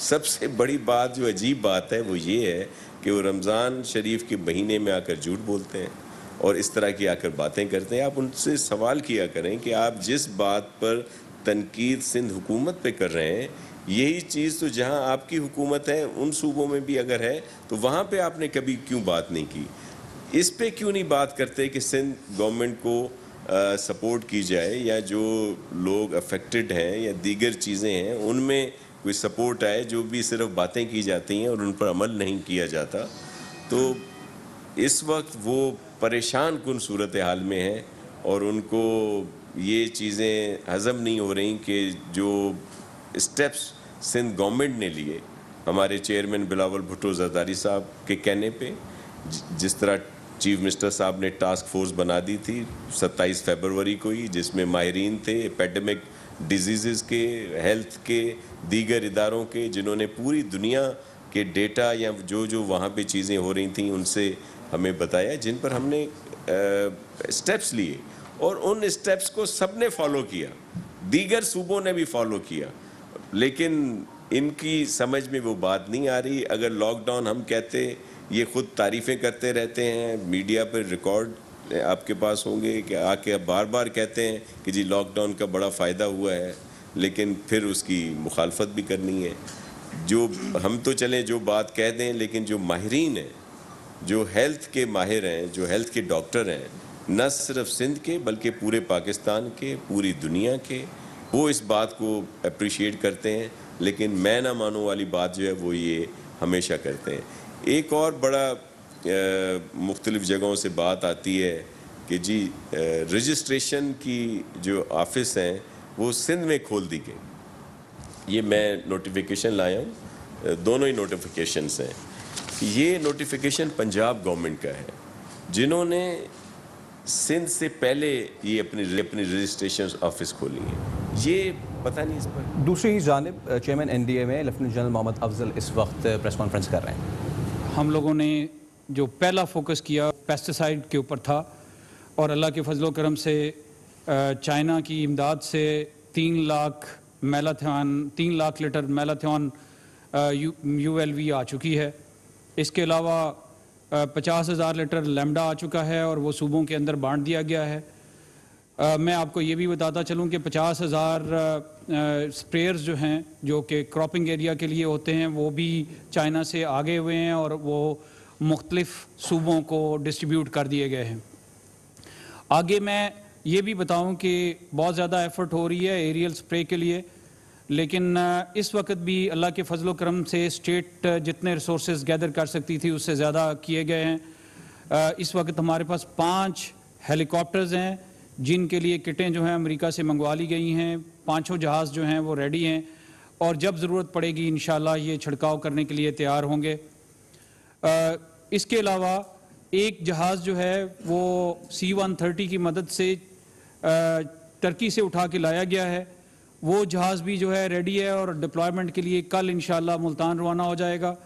सबसे बड़ी बात, जो अजीब बात है, वो ये है कि वो रमज़ान शरीफ के महीने में आकर झूठ बोलते हैं और इस तरह की आकर बातें करते हैं। आप उनसे सवाल किया करें कि आप जिस बात पर तनकीद सिंध हुकूमत पे कर रहे हैं, यही चीज़ तो जहां आपकी हुकूमत है उन सूबों में भी अगर है तो वहां पे आपने कभी क्यों बात नहीं की? इस पे क्यों नहीं बात करते कि सिंध गवर्नमेंट को सपोर्ट की जाए, या जो लोग अफेक्टेड हैं या दीगर चीज़ें हैं उनमें कोई सपोर्ट आए? जो भी सिर्फ बातें की जाती हैं और उन पर अमल नहीं किया जाता। तो इस वक्त वो परेशान कुन सूरत हाल में हैं और उनको ये चीज़ें हज़म नहीं हो रही कि जो स्टेप्स सिंध गवर्नमेंट ने लिए हमारे चेयरमैन बिलावल भुट्टो जरदारी साहब के कहने पे, जिस तरह चीफ मिनिस्टर साहब ने टास्क फोर्स बना दी थी 27 फरवरी को ही, जिसमें माहिरीन थे एपिडेमिक डिजीज़ के, हेल्थ के, दीगर इदारों के, जिन्होंने पूरी दुनिया के डेटा या जो जो वहाँ पे चीज़ें हो रही थी उनसे हमें बताया, जिन पर हमने स्टेप्स लिए और उन स्टेप्स को सब ने फॉलो किया, दीगर सूबों ने भी फॉलो किया, लेकिन इनकी समझ में वो बात नहीं आ रही। अगर लॉकडाउन हम कहते, ये खुद तारीफ़ें करते रहते हैं, मीडिया पर रिकॉर्ड आपके पास होंगे कि आके बार बार कहते हैं कि जी लॉकडाउन का बड़ा फ़ायदा हुआ है, लेकिन फिर उसकी मुखालफत भी करनी है। जो हम तो चलें जो बात कह दें, लेकिन जो माहिरीन हैं, जो हेल्थ के माहिर हैं, जो हेल्थ के डॉक्टर हैं, न सिर्फ सिंध के बल्कि पूरे पाकिस्तान के, पूरी दुनिया के, वो इस बात को अप्रिशिएट करते हैं, लेकिन मैं ना मानो वाली बात जो है वो ये हमेशा करते हैं। एक और बड़ा मुख्तलिफ जगहों से बात आती है कि जी रजिस्ट्रेशन की जो ऑफिस हैं वो सिंध में खोल दी गई। ये मैं नोटिफिकेशन लाया हूँ, दोनों ही नोटिफिकेशंस हैं। ये नोटिफिकेशन पंजाब गवर्नमेंट का है, जिन्होंने सिंध से पहले ये अपनी रजिस्ट्रेशन ऑफिस खोली है। ये पता नहीं इस पर। दूसरी जानिब चेयरमैन एनडीए में लेफ्टिनेंट जनरल मोहम्मद अफजल इस वक्त प्रेस कॉन्फ्रेंस कर रहे हैं। हम लोगों ने जो पहला फोकस किया पेस्टिसाइड के ऊपर था, और अल्लाह के फजलो करम से चाइना की इमदाद से 3 लाख लीटर मैलाथन ULV आ चुकी है। इसके अलावा 50,000 लीटर लैम्डा आ चुका है और वो सूबों के अंदर बांट दिया गया है। मैं आपको ये भी बताता चलूँ कि 50,000 स्प्रेयर्स जो हैं, जो कि क्रॉपिंग एरिया के लिए होते हैं, वो भी चाइना से आगे हुए हैं और वो मुख्तलिफ सूबों को डिस्ट्रीब्यूट कर दिए गए हैं। आगे मैं ये भी बताऊं कि बहुत ज़्यादा एफ़र्ट हो रही है एरियल स्प्रे के लिए, लेकिन इस वक्त भी अल्लाह के फजलो करम से स्टेट जितने रिसोर्सेज गैदर कर सकती थी उससे ज़्यादा किए गए हैं। इस वक्त हमारे पास 5 हेलीकॉप्टर्स हैं जिनके लिए किटें जो हैं अमेरिका से मंगवा ली गई हैं। 5 जहाज़ जो हैं वो रेडी हैं और जब ज़रूरत पड़ेगी इंशाल्लाह ये छिड़काव करने के लिए तैयार होंगे। इसके अलावा एक जहाज़ जो है वो C-130 की मदद से टर्की से उठा के लाया गया है। वो जहाज़ भी जो है रेडी है और डिप्लॉयमेंट के लिए कल इंशाल्लाह मुल्तान रवाना हो जाएगा।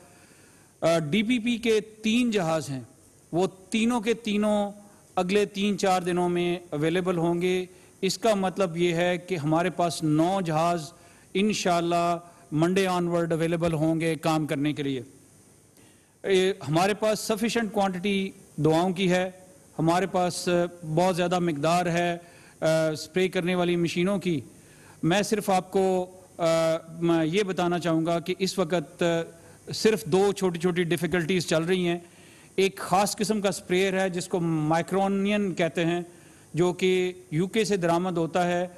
DPP के 3 जहाज़ हैं, वो तीनों के तीनों अगले 3-4 दिनों में अवेलेबल होंगे। इसका मतलब ये है कि हमारे पास 9 जहाज़ इंशाल्लाह मंडे ऑनवर्ड अवेलेबल होंगे काम करने के लिए। हमारे पास सफिशेंट क्वांटिटी दवाओं की है, हमारे पास बहुत ज़्यादा मिकदार है स्प्रे करने वाली मशीनों की। मैं सिर्फ आपको ये बताना चाहूँगा कि इस वक्त सिर्फ 2 छोटी छोटी डिफ़िकल्टीज़ चल रही हैं। एक ख़ास किस्म का स्प्रेयर है जिसको माइक्रोनियन कहते हैं, जो कि UK से दरामद होता है।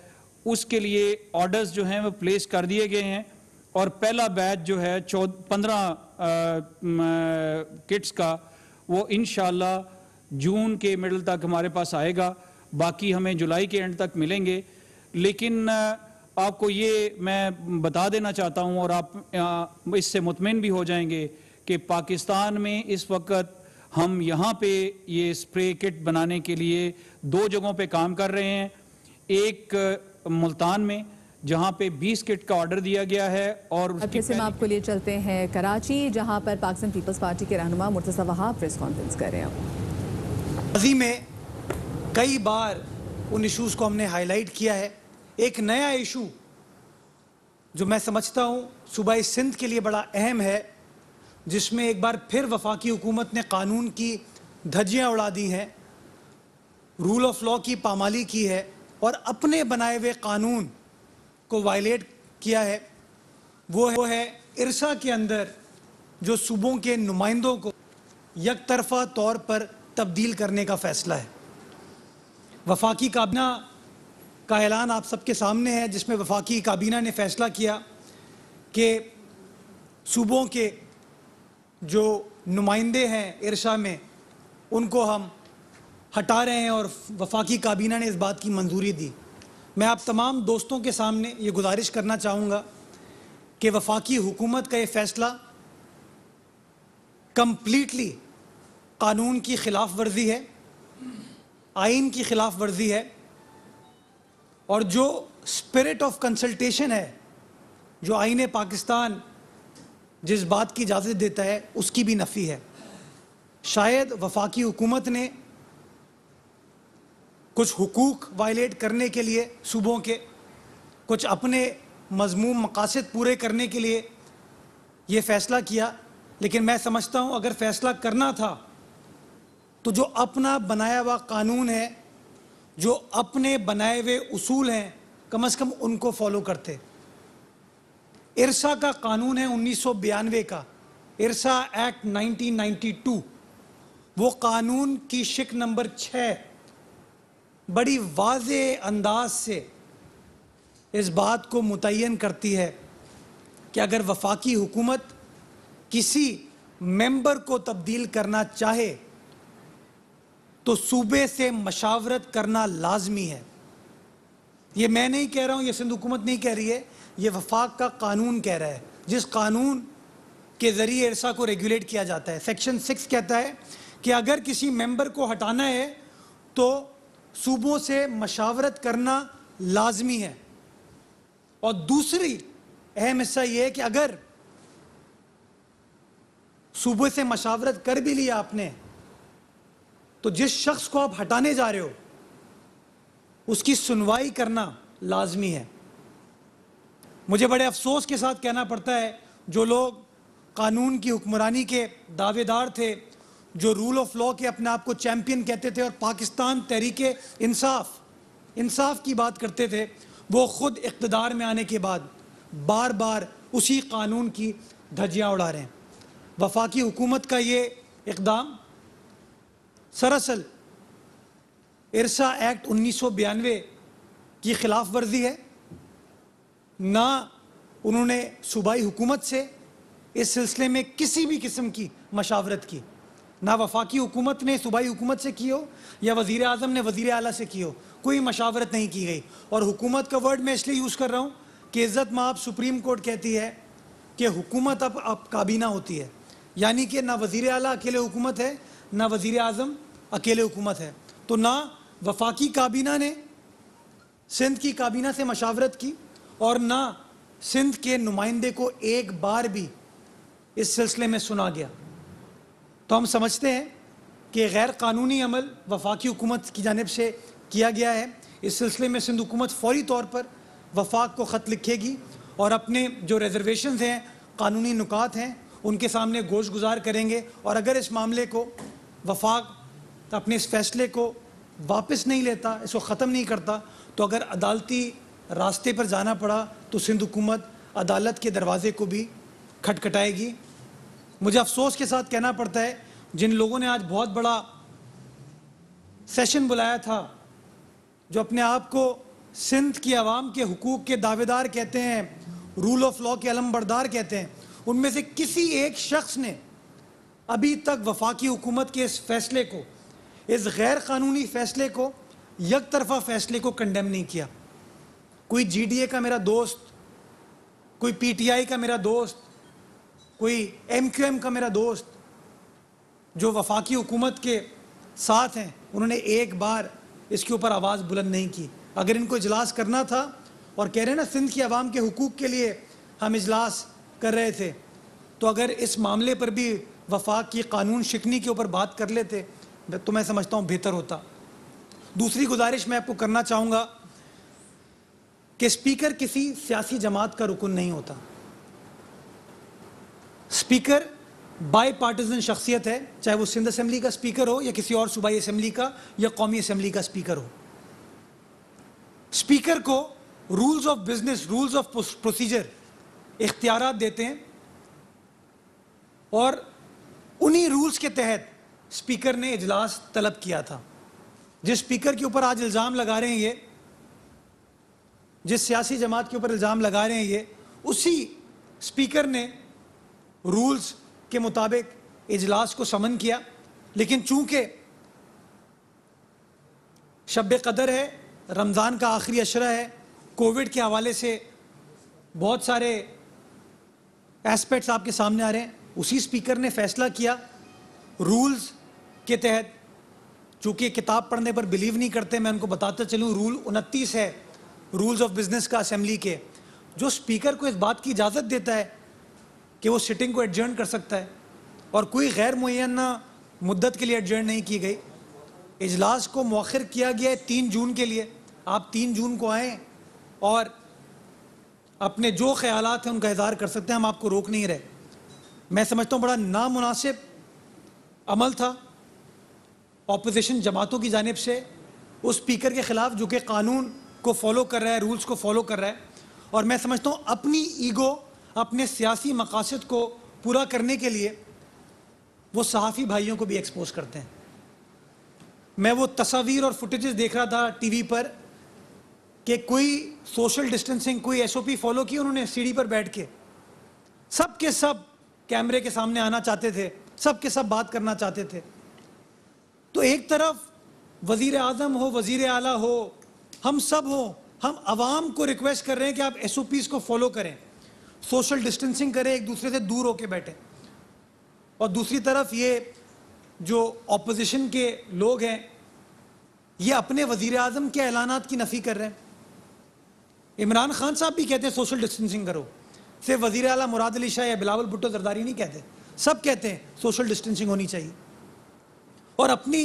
उसके लिए ऑर्डर्स जो हैं वो प्लेस कर दिए गए हैं और पहला बैच जो है 15 किट्स का वो इंशाल्लाह जून के मिडल तक हमारे पास आएगा, बाकी हमें जुलाई के एंड तक मिलेंगे। लेकिन आपको ये मैं बता देना चाहता हूँ और आप इससे मुतमिन भी हो जाएंगे कि पाकिस्तान में इस वक्त हम यहाँ पे ये स्प्रे किट बनाने के लिए 2 जगहों पे काम कर रहे हैं। एक मुल्तान में जहाँ पे 20 किट का ऑर्डर दिया गया है, और फिर से हम आपको लिए चलते हैं कराची, जहाँ पर पाकिस्तान पीपल्स पार्टी के रहनुमा मुर्तज़ा वहाब प्रेस कॉन्फ्रेंस कर रहे हैं। अजी में कई बार उन इशूज़ को हमने हाईलाइट किया है। एक नया इशू जो मैं समझता हूँ सूबाई सिंध के लिए बड़ा अहम है, जिसमें एक बार फिर वफाकी हुकूमत ने कानून की धज्जियाँ उड़ा दी हैं, रूल ऑफ लॉ की पामाली की है और अपने बनाए हुए कानून को वायलेट किया है। वो है इरसा के अंदर जो सूबों के नुमाइंदों को यकतरफा तौर पर तब्दील करने का फैसला है। वफाकी काबीना का ऐलान आप सबके सामने है, जिसमें वफाकी काबीना ने फैसला किया कि सूबों के जो नुमाइंदे हैं इरसा में उनको हम हटा रहे हैं और वफाकी काबीना ने इस बात की मंजूरी दी। मैं आप तमाम दोस्तों के सामने ये गुजारिश करना चाहूँगा कि वफाकी हुकूमत का ये फैसला कंप्लीटली कानून की खिलाफ वर्जी है, आइन की खिलाफ वर्जी है और जो स्पिरिट ऑफ कंसल्टेशन है जो आइन पाकिस्तान जिस बात की इजाज़त देता है उसकी भी नफ़ी है। शायद वफाकी हुकूमत ने कुछ हुकूक वायलेट करने के लिए सूबों के कुछ अपने मज़मूम मकासद पूरे करने के लिए ये फ़ैसला किया, लेकिन मैं समझता हूँ अगर फ़ैसला करना था तो जो अपना बनाया हुआ कानून है, जो अपने बनाए हुए उसूल हैं, कम से कम उनको फॉलो करते। इरसा का कानून है 1992 का, इरसा एक्ट 1992, वो कानून की शिक नंबर 6 बड़ी वाज़े अंदाज से इस बात को मुतय्यन करती है कि अगर वफाकी हुकूमत किसी मेंबर को तब्दील करना चाहे तो सूबे से मशावरत करना लाजमी है। ये मैं नहीं कह रहा हूँ, ये सिंध हुकूमत नहीं कह रही है, ये वफाक का कानून कह रहा है, जिस कानून के ज़रिए इरसा को रेगुलेट किया जाता है। सेक्शन 6 कहता है कि अगर किसी मेंबर को हटाना है तो सूबों से मशावरत करना लाजमी है। और दूसरी अहम हिस्सा ये है कि अगर सूबे से मशावरत कर भी लिया आपने तो जिस शख्स को आप हटाने जा रहे हो उसकी सुनवाई करना लाजमी है। मुझे बड़े अफसोस के साथ कहना पड़ता है जो लोग कानून की हुक्मरानी के दावेदार थे, जो रूल ऑफ लॉ के अपने आप को चैंपियन कहते थे और पाकिस्तान तहरीके इंसाफ की बात करते थे, वो खुद इक़्तिदार में आने के बाद बार बार उसी कानून की धज्जियाँ उड़ा रहे हैं। वफाकी हुकूमत का ये इक़दाम सरासल इरसा एक्ट 1992 की खिलाफ वर्जी है। ना उन्होंने सूबाई हुकूमत से इस सिलसिले में किसी भी किस्म की मशावरत की, ना वफाकी हुकूमत ने सूबाई हुकूमत से की हो या वज़ीर आज़म ने वज़ीर आला से की हो, कोई मशावरत नहीं की गई। और हुकूमत का वर्ड मैं इसलिए यूज़ कर रहा हूँ कि इज़्ज़त माब सुप्रीम कोर्ट कहती है कि हुकूमत अब काबीना होती है, यानी कि ना वज़ीर आला अकेले हुकूमत है, ना वज़ीर आज़म अकेले हुकूमत है। तो ना वफाकी काबीना ने सिंध की काबीना से मशावरत की और ना सिंध के नुमाइंदे को एक बार भी इस सिलसिले में सुना गया। तो हम समझते हैं कि गैर कानूनी अमल वफाकी हुकूमत की जानिब से किया गया है। इस सिलसिले में सिंध हुकूमत फौरी तौर पर वफाक को ख़त लिखेगी और अपने जो रिजर्वेशंस हैं, कानूनी नुकात हैं, उनके सामने गोश गुजार करेंगे। और अगर इस मामले को वफाक अपने इस फैसले को वापस नहीं लेता, इसको ख़त्म नहीं करता, तो अगर अदालती रास्ते पर जाना पड़ा तो सिंध हुकूमत अदालत के दरवाज़े को भी खटखटाएगी। मुझे अफसोस के साथ कहना पड़ता है जिन लोगों ने आज बहुत बड़ा सेशन बुलाया था, जो अपने आप को सिंध की आवाम के हुकूक के दावेदार कहते हैं, रूल ऑफ लॉ के अलमबरदार कहते हैं, उनमें से किसी एक शख्स ने अभी तक वफाकी हुकूमत के इस फैसले को, इस गैर कानूनी फैसले को, यक तरफा फैसले को कंडेम नहीं किया। कोई GDA का मेरा दोस्त, कोई PTI का मेरा दोस्त, कोई MQM का मेरा दोस्त जो वफाकी हुकूमत के साथ हैं, उन्होंने एक बार इसके ऊपर आवाज़ बुलंद नहीं की। अगर इनको इजलास करना था और कह रहे हैं ना सिंध की आवाम के हुकूक के लिए हम इजलास कर रहे थे, तो अगर इस मामले पर भी वफाक की कानून शिकनी के ऊपर बात कर लेते तो मैं समझता हूँ बेहतर होता। दूसरी गुजारिश मैं आपको करना चाहूँगा कि स्पीकर किसी सियासी जमात का रुकन नहीं होता। स्पीकर बाई पार्टीजन शख्सियत है, चाहे वो सिंध असेंबली का स्पीकर हो या किसी और सूबाई असेंबली का या कौमी असेंबली का स्पीकर हो। स्पीकर को rules of business, rules of procedure इख्तियारात देते हैं और उन्हीं रूल्स के तहत स्पीकर ने इजलास तलब किया था। जिस स्पीकर के ऊपर आज इल्ज़ाम लगा रहे हैं ये, जिस सियासी जमात के ऊपर इल्ज़ाम लगा रहे हैं ये, उसी स्पीकर ने रूल्स के मुताबिक इजलास को समन किया। लेकिन चूंकि शब कदर है, रमज़ान का आखिरी अशरा है, कोविड के हवाले से बहुत सारे एस्पेक्ट्स आपके सामने आ रहे हैं, उसी स्पीकर ने फैसला किया रूल्स के तहत। चूंकि किताब पढ़ने पर बिलीव नहीं करते, मैं उनको बताता चलूँ, रूल 29 है रूल्स ऑफ बिजनेस का असेंबली के, जो स्पीकर को इस बात की इजाज़त देता है कि वो सिटिंग को एडजर्न कर सकता है और कोई गैर मुअय्यना मुद्दत के लिए एडजर्न नहीं की गई। इजलास को मौखर किया गया है 3 जून के लिए। आप 3 जून को आएँ और अपने जो ख्यालात हैं उनका इज़हार कर सकते हैं, हम आपको रोक नहीं रहे। मैं समझता हूँ बड़ा नामुनासिब अमल था ऑपोजिशन जमातों की जानिब से उस स्पीकर के ख़िलाफ़ जो कि कानून को फॉलो कर रहा है, रूल्स को फॉलो कर रहा है। और मैं समझता हूँ अपनी ईगो, अपने सियासी मकासद को पूरा करने के लिए वो सहाफ़ी भाइयों को भी एक्सपोज करते हैं। मैं वो तस्वीर और फुटेजेस देख रहा था टीवी पर कि कोई सोशल डिस्टेंसिंग, कोई SOP फॉलो की उन्होंने सीढ़ी पर बैठ के, सब के सब कैमरे के सामने आना चाहते थे, सब के सब बात करना चाहते थे। तो एक तरफ वज़ीर आज़म हो, वज़ीर आला हो, हम सब हो, हम आवाम को रिक्वेस्ट कर रहे हैं कि आप SOPs को फॉलो करें, सोशल डिस्टेंसिंग करें, एक दूसरे से दूर होकर बैठें। और दूसरी तरफ ये जो ऑपोजिशन के लोग हैं ये अपने वज़ीर आज़म के ऐलानात की नफ़ी कर रहे हैं। इमरान खान साहब भी कहते हैं सोशल डिस्टेंसिंग करो, सिर्फ वज़ीर आला मुराद अली शाह या बिलावल भुट्टो जरदारी नहीं कहते, सब कहते हैं सोशल डिस्टेंसिंग होनी चाहिए। और अपनी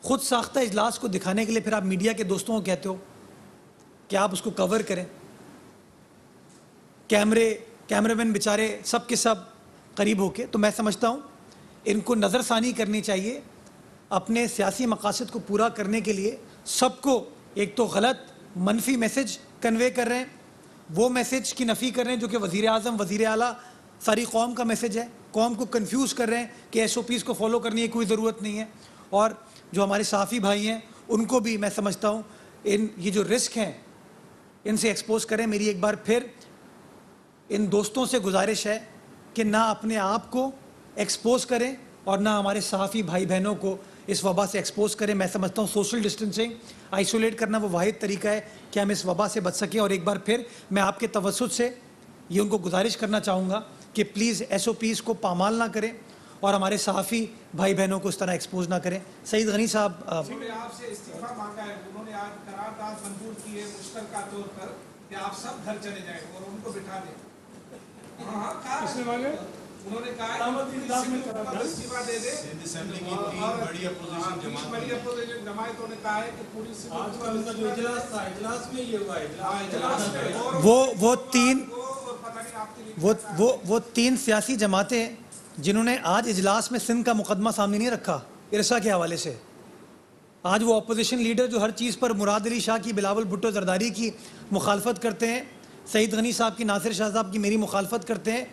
खुद साख्ता इजलास को दिखाने के लिए फिर आप मीडिया के दोस्तों को कहते हो कि आप उसको कवर करें। कैमरामैन बेचारे सब के सब करीब होके। तो मैं समझता हूँ इनको नज़रसानी करनी चाहिए। अपने सियासी मकासद को पूरा करने के लिए सबको एक तो गलत मनफी मैसेज कन्वे कर रहे हैं, वो मैसेज की नफ़ी कर रहे हैं जो कि वज़ीर आज़म, वज़ीर आला, सारी कौम का मैसेज है। कौम को कंफ्यूज कर रहे हैं कि SOPs को फॉलो करने की कोई ज़रूरत नहीं है। और जो हमारे सहाफ़ी भाई हैं उनको भी मैं समझता हूँ ये जो रिस्क हैं इनसे एक्सपोज करें। मेरी एक बार फिर इन दोस्तों से गुजारिश है कि ना अपने आप को एक्सपोज करें और ना हमारे सहाफ़ी भाई बहनों को इस वबा से एक्सपोज करें। मैं समझता हूँ सोशल डिस्टेंसिंग, आइसोलेट करना वो वाहिद तरीका है कि हम इस वबा से बच सकें। और एक बार फिर मैं आपके तवज्जुह से ये उनको गुजारिश करना चाहूँगा कि प्लीज़ SOPs को पामाल ना करें और हमारे सहाफ़ी भाई बहनों को इस तरह एक्सपोज ना करें। सईद गनी साहब आपसे इस्तीफा मांगा है, उन्होंने आज करारदाद मंजूर की है मुश्तरका तौर पर कि आप सब घर चले जाएं और उनको बिठा दें। किसने मांगे? उन्होंने कहा इस्तीफा दे दे। बड़ी अपोजिशन जमातों ने कहा है कि पूरी जो इजलास था, इजलास में ये हुआ है। वो तीन सियासी जमातें जिन्होंने आज इजलास में सिंध का मुकदमा सामने नहीं रखा इरसा के हवाले से, आज वो अपोजिशन लीडर जो हर चीज़ पर मुराद अली शाह की, बिलावल भुट्टो जरदारी की मुखालफत करते हैं, सईद गनी साहब की, नासिर शाह साहब की मेरी मुखालफत करते हैं।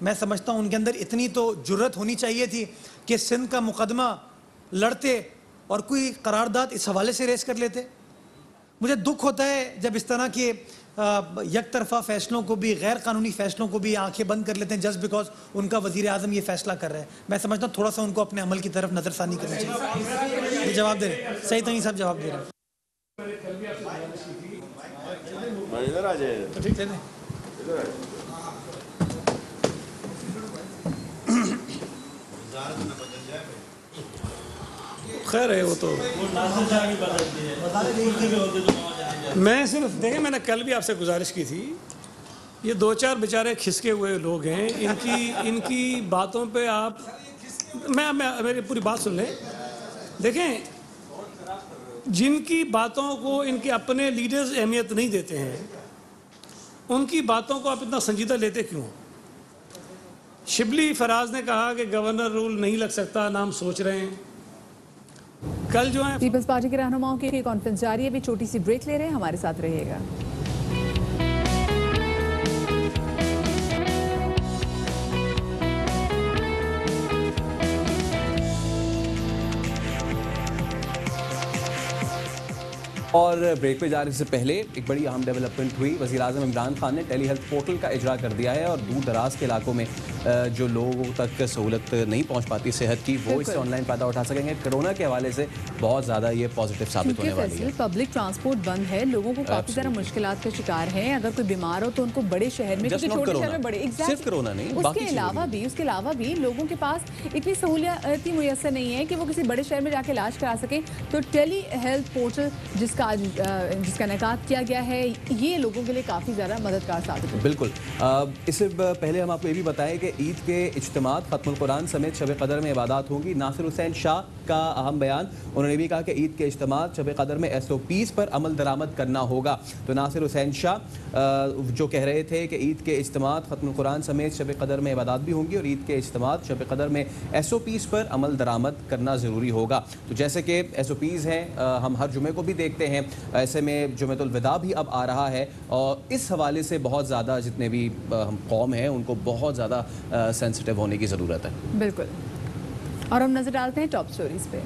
मैं समझता हूँ उनके अंदर इतनी तो जुर्रत होनी चाहिए थी कि सिंध का मुकदमा लड़ते और कोई करारदाद इस हवाले से रेस कर लेते। मुझे दुख होता है जब इस तरह के एक तरफा फैसलों को भी, गैर कानूनी फैसलों को भी आंखें बंद कर लेते हैं जस्ट बिकॉज उनका वज़ीर आज़म ये फैसला कर रहा है। मैं समझता हूँ थोड़ा सा उनको अपने अमल की तरफ नज़रसानी करनी चाहिए। ये जवाब दे रहे हैं, सही तंगी साहब जवाब दे रहे हैं। ठीक है, खैर है वो तो मैं सिर्फ देखें, मैंने कल भी आपसे गुजारिश की थी, ये दो चार बेचारे खिसके हुए लोग हैं, इनकी बातों पे आप मेरी पूरी बात सुन लें। देखें, जिनकी बातों को इनके अपने लीडर्स अहमियत नहीं देते हैं, उनकी बातों को आप इतना संजीदा लेते क्यों? शिबली फराज ने कहा कि गवर्नर रूल नहीं लग सकता, नाम सोच रहे हैं। कल जो है पीपल्स पार्टी के रहनुमाओं की कॉन्फ्रेंस जारी है, अभी छोटी सी ब्रेक ले रहे हैं, हमारे साथ रहिएगा। और ब्रेक पे जाने से पहले एक बड़ी अहम डेवलपमेंट हुई। वज़ीर-ए-आज़म इमरान खान ने टेली हेल्थ पोर्टल का इजरा कर दिया है और दूर दराज के इलाकों में जो लोगों तक सहूलत नहीं पहुंच पाती सेहत की, वो इससे ऑनलाइन फ़ायदा उठा सकेंगे। कोरोना के हवाले से बहुत ज़्यादा ये पॉजिटिव साबित होने वाली है। पब्लिक ट्रांसपोर्ट बंद है, लोगों को काफ़ी ज़्यादा मुश्किलात का शिकार हैं। अगर कोई बीमार हो तो उनको बड़े शहर में, क्योंकि छोटे शहर में बड़े, सिर्फ कोरोना नहीं, उसके अलावा भी लोगों के पास इतनी सहूलियत मुयस्सर नहीं है कि वो किसी बड़े शहर में जाके इलाज करा सकें। तो टेली हेल्थ पोर्टल जिसका इनेकाद किया गया है, ये लोगों के लिए काफ़ी ज़्यादा मददगार साबित है। बिल्कुल। इससे पहले हम आपको ये भी बताएं कि ईद के इज्तिमात, ख़त्मुल कुरान समेत शब क़दर में इबादत होंगी। नासिर हुसैन शाह का अहम बयान, उन्होंने भी कहा कि ईद के इज्तिमात, शब क़दर में SOPs पर अमल दरामद करना होगा। तो नासिर हुसैन शाह जो कह रहे थे कि ईद के इज्तिमात, ख़त्मुल कुरान समेत शब क़दर में इबादत भी होंगी और ईद के इज्तिमात, शब क़दर में SOPs पर अमल दरामद करना ज़रूरी होगा। तो जैसे कि SOPs हैं, हम हर जुमे को भी देखते हैं, ऐसे में जुमेतुल विदा भी अब आ रहा है और इस हवाले से बहुत ज़्यादा जितने भी हम कौम हैं उनको बहुत ज़्यादा सेंसिटिव होने की ज़रूरत है। बिल्कुल। और हम नज़र डालते हैं टॉप स्टोरीज पे।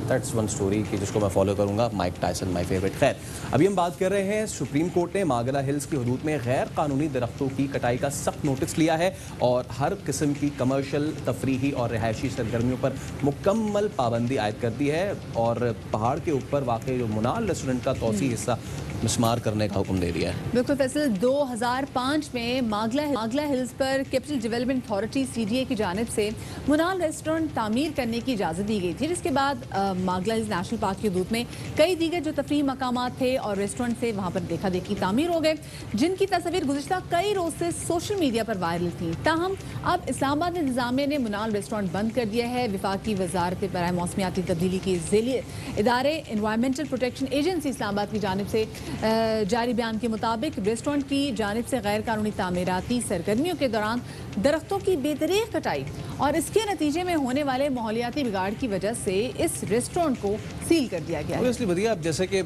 दैट्स वन स्टोरी कि जिसको मैं फॉलो करूंगा, माइक टायसन माय फेवरेट। खैर, अभी हम बात कर रहे हैं, सुप्रीम कोर्ट ने मागला हिल्स की हदूद में गैर कानूनी दरख्तों की कटाई का सख्त नोटिस लिया है और हर किस्म की कमर्शियल, तफरीही और रिहायशी सरगर्मियों पर मुकम्मल पाबंदी आयद कर दी है और पहाड़ के ऊपर वाक़ई जो मुनाल रेस्टोरेंट का तौसी हिस्सा मिसमार करने का हुक्म दे दिया है। बिल्कुल फैसल, 2005 में मागला हिल्स पर कैपिटल डेवलपमेंट अथॉरिटी CDA की जानिब से मुनाल रेस्टोरेंट तामीर करने की इजाज़त दी गई थी, जिसके बाद मागला हिल्स नेशनल पार्क की हदूद में कई दीगर जो तफरीही मकामात थे और रेस्टोरेंट से वहाँ पर देखा देखी तामीर हो गए, जिनकी तस्वीर गुज़िश्ता कई रोज़ से सोशल मीडिया पर वायरल थी। ताहम अब इस्लामाबाद इंतज़ामिया ने मुनाल रेस्टोरेंट बंद कर दिया है। वफाकी वजारत बराए मौसमियाती तब्दीली के ज़ेली इदारे एनवायरमेंटल प्रोटेक्शन एजेंसी इस्लामाबाद की जानिब से जारी बयान के मुताबिक रेस्टोरेंट की जानिब से गैर कानूनी तामीराती सरगर्मियों के दौरान दरख्तों की बेदरीग कटाई और इसके नतीजे में होने वाले माहौलियाती बिगाड़ की वजह से इस रेस्टोरेंट को सील कर दिया गया है। इसलिए बढ़िया, अब जैसे कि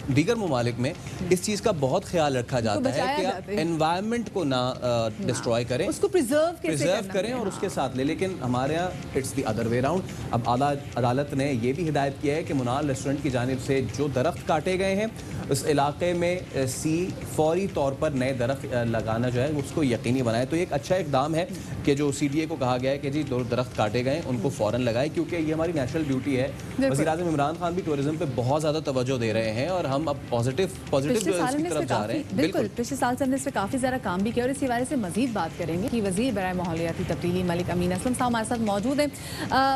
दीगर ममालिक में इस चीज़ का बहुत ख्याल रखा जाता है कि आप एनवायरनमेंट को ना डिस्ट्रॉय करें, उसको प्रिजर्व करें और उसके साथ ले। लेकिन हमारे यहाँ it's the other way round. अब अदालत ने यह भी हिदायत किया है कि मुनाल रेस्टोरेंट की जानिब से जो दरख्त काटे गए हैं उस इलाके में फौरी तौर पर नए दरख्त लगाना जो है उसको यकीनी बनाए। तो एक अच्छा इकदाम है कि जो CDA को कहा गया है कि जी दो दरख्त काटे गए उनको फ़ौरन लगाए, क्योंकि ये हमारी नेशनल ब्यूटी है। वज़ीर-ए-आज़म इमरान खान भी टूरिज्म पे बहुत ज़्यादा तवज्जो दे रहे हैं और हम अब पॉजिटिव की तरफ जा रहे हैं। बिल्कुल, पिछले साल से हमने इस पर काफ़ी ज़्यादा काम भी किया और इस हवाले से मजीद बात करेंगे कि वज़ीर बराए माहौलियाती तब्दीली मलिक अमीन असलम साहब हमारे साथ मौजूद हैं।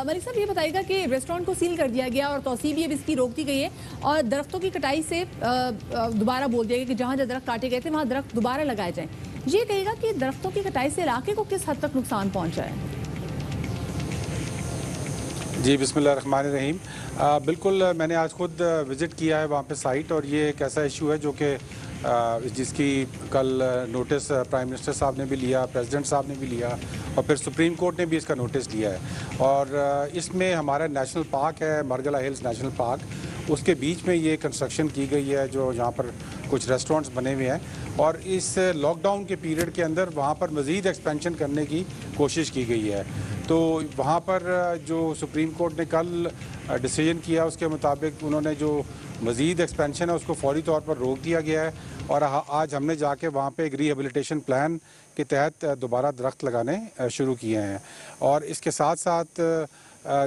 मलिक साहब, ये बताइएगा कि रेस्टोरेंट को सील कर दिया गया और तौसीब भी अब इसकी रोक दी गई है और दरख्तों की कटाई से दोबारा बोल दिया गया कि जहाँ जहाँ दरख्त काटे गए थे वहाँ दरख्त दोबारा लगाए जाएं। ये कहेगा कि दरख्तों की कटाई से इलाके को किस हद तक नुकसान पहुँचा है? जी बिस्मिल्लाहिर्रहमानिर्रहीम। बिल्कुल, मैंने आज खुद विज़िट किया है वहाँ पे साइट और ये एक ऐसा इशू है जो कि जिसकी कल नोटिस प्राइम मिनिस्टर साहब ने भी लिया, प्रेसिडेंट साहब ने भी लिया और फिर सुप्रीम कोर्ट ने भी इसका नोटिस लिया है। और इसमें हमारा नेशनल पार्क है, मागला हिल्स नेशनल पार्क, उसके बीच में ये कंस्ट्रक्शन की गई है जो यहाँ पर कुछ रेस्टोरेंट्स बने हुए हैं और इस लॉकडाउन के पीरियड के अंदर वहाँ पर मज़ीद एक्सपेंशन करने की कोशिश की गई है। तो वहाँ पर जो सुप्रीम कोर्ट ने कल डिसीजन किया उसके मुताबिक उन्होंने जो मज़ीद एक्सपेंशन है उसको फौरी तौर पर रोक दिया गया है और आज हमने जाके वहाँ पे एक रिहेबिलिटेशन प्लान के तहत दोबारा दरख्त लगाने शुरू किए हैं। और इसके साथ साथ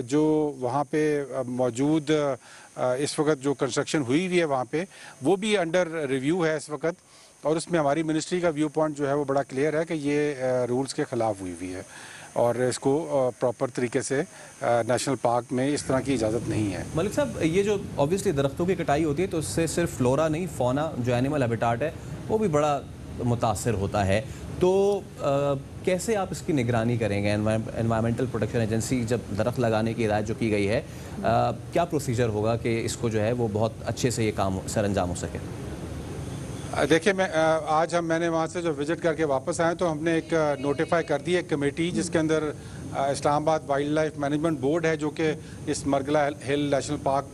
जो वहाँ पे मौजूद इस वक्त जो कंस्ट्रक्शन हुई है वहाँ पे वो भी अंडर रिव्यू है इस वक्त और उसमें हमारी मिनिस्ट्री का व्यू पॉइंट जो है वो बड़ा क्लियर है कि ये रूल्स के ख़िलाफ़ हुई है और इसको प्रॉपर तरीके से नेशनल पार्क में इस तरह की इजाज़त नहीं है। मलिक साहब, ये जो ऑब्वियसली दरख्तों की कटाई होती है तो उससे सिर्फ फ्लोरा नहीं, फौना जो एनिमल हैबिटाट है वो भी बड़ा मुतासर होता है। तो कैसे आप इसकी निगरानी करेंगे? एनवायरमेंटल प्रोटेक्शन एजेंसी जब दरख्त लगाने की हिदायत जो की गई है, क्या प्रोसीजर होगा कि इसको जो है वो बहुत अच्छे से ये काम सर अंजाम हो सके? देखिए, मैंने वहाँ से जो विज़िट करके वापस आए तो हमने एक नोटिफाई कर दी एक कमेटी जिसके अंदर Islamabad wild life management board है जो कि इस मरगला हिल नेशनल पार्क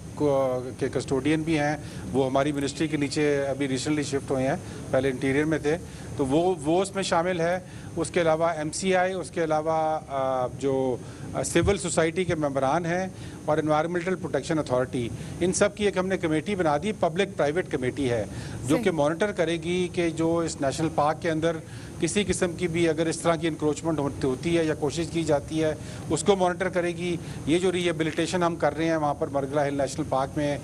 के कस्टोडियन भी हैं, वो हमारी मिनिस्ट्री के नीचे अभी रिसेंटली शिफ्ट हुए हैं, पहले इंटीरियर में थे, तो वो उसमें शामिल है। उसके अलावा MCI, उसके अलावा जो सिविल सोसाइटी के मेंबरान हैं और एनवायरमेंटल प्रोटेक्शन अथॉरिटी, इन सब की एक हमने कमेटी बना दी, पब्लिक प्राइवेट कमेटी है जो कि मॉनिटर करेगी कि जो इस नेशनल पार्क के अंदर किसी किस्म की भी अगर इस तरह की इंक्रोचमेंट होती है या कोशिश की जाती है उसको मॉनिटर करेगी। ये जो रिहेबिलिटेशन हम कर रहे हैं वहाँ पर मरगला हिल नेशनल पार्क में,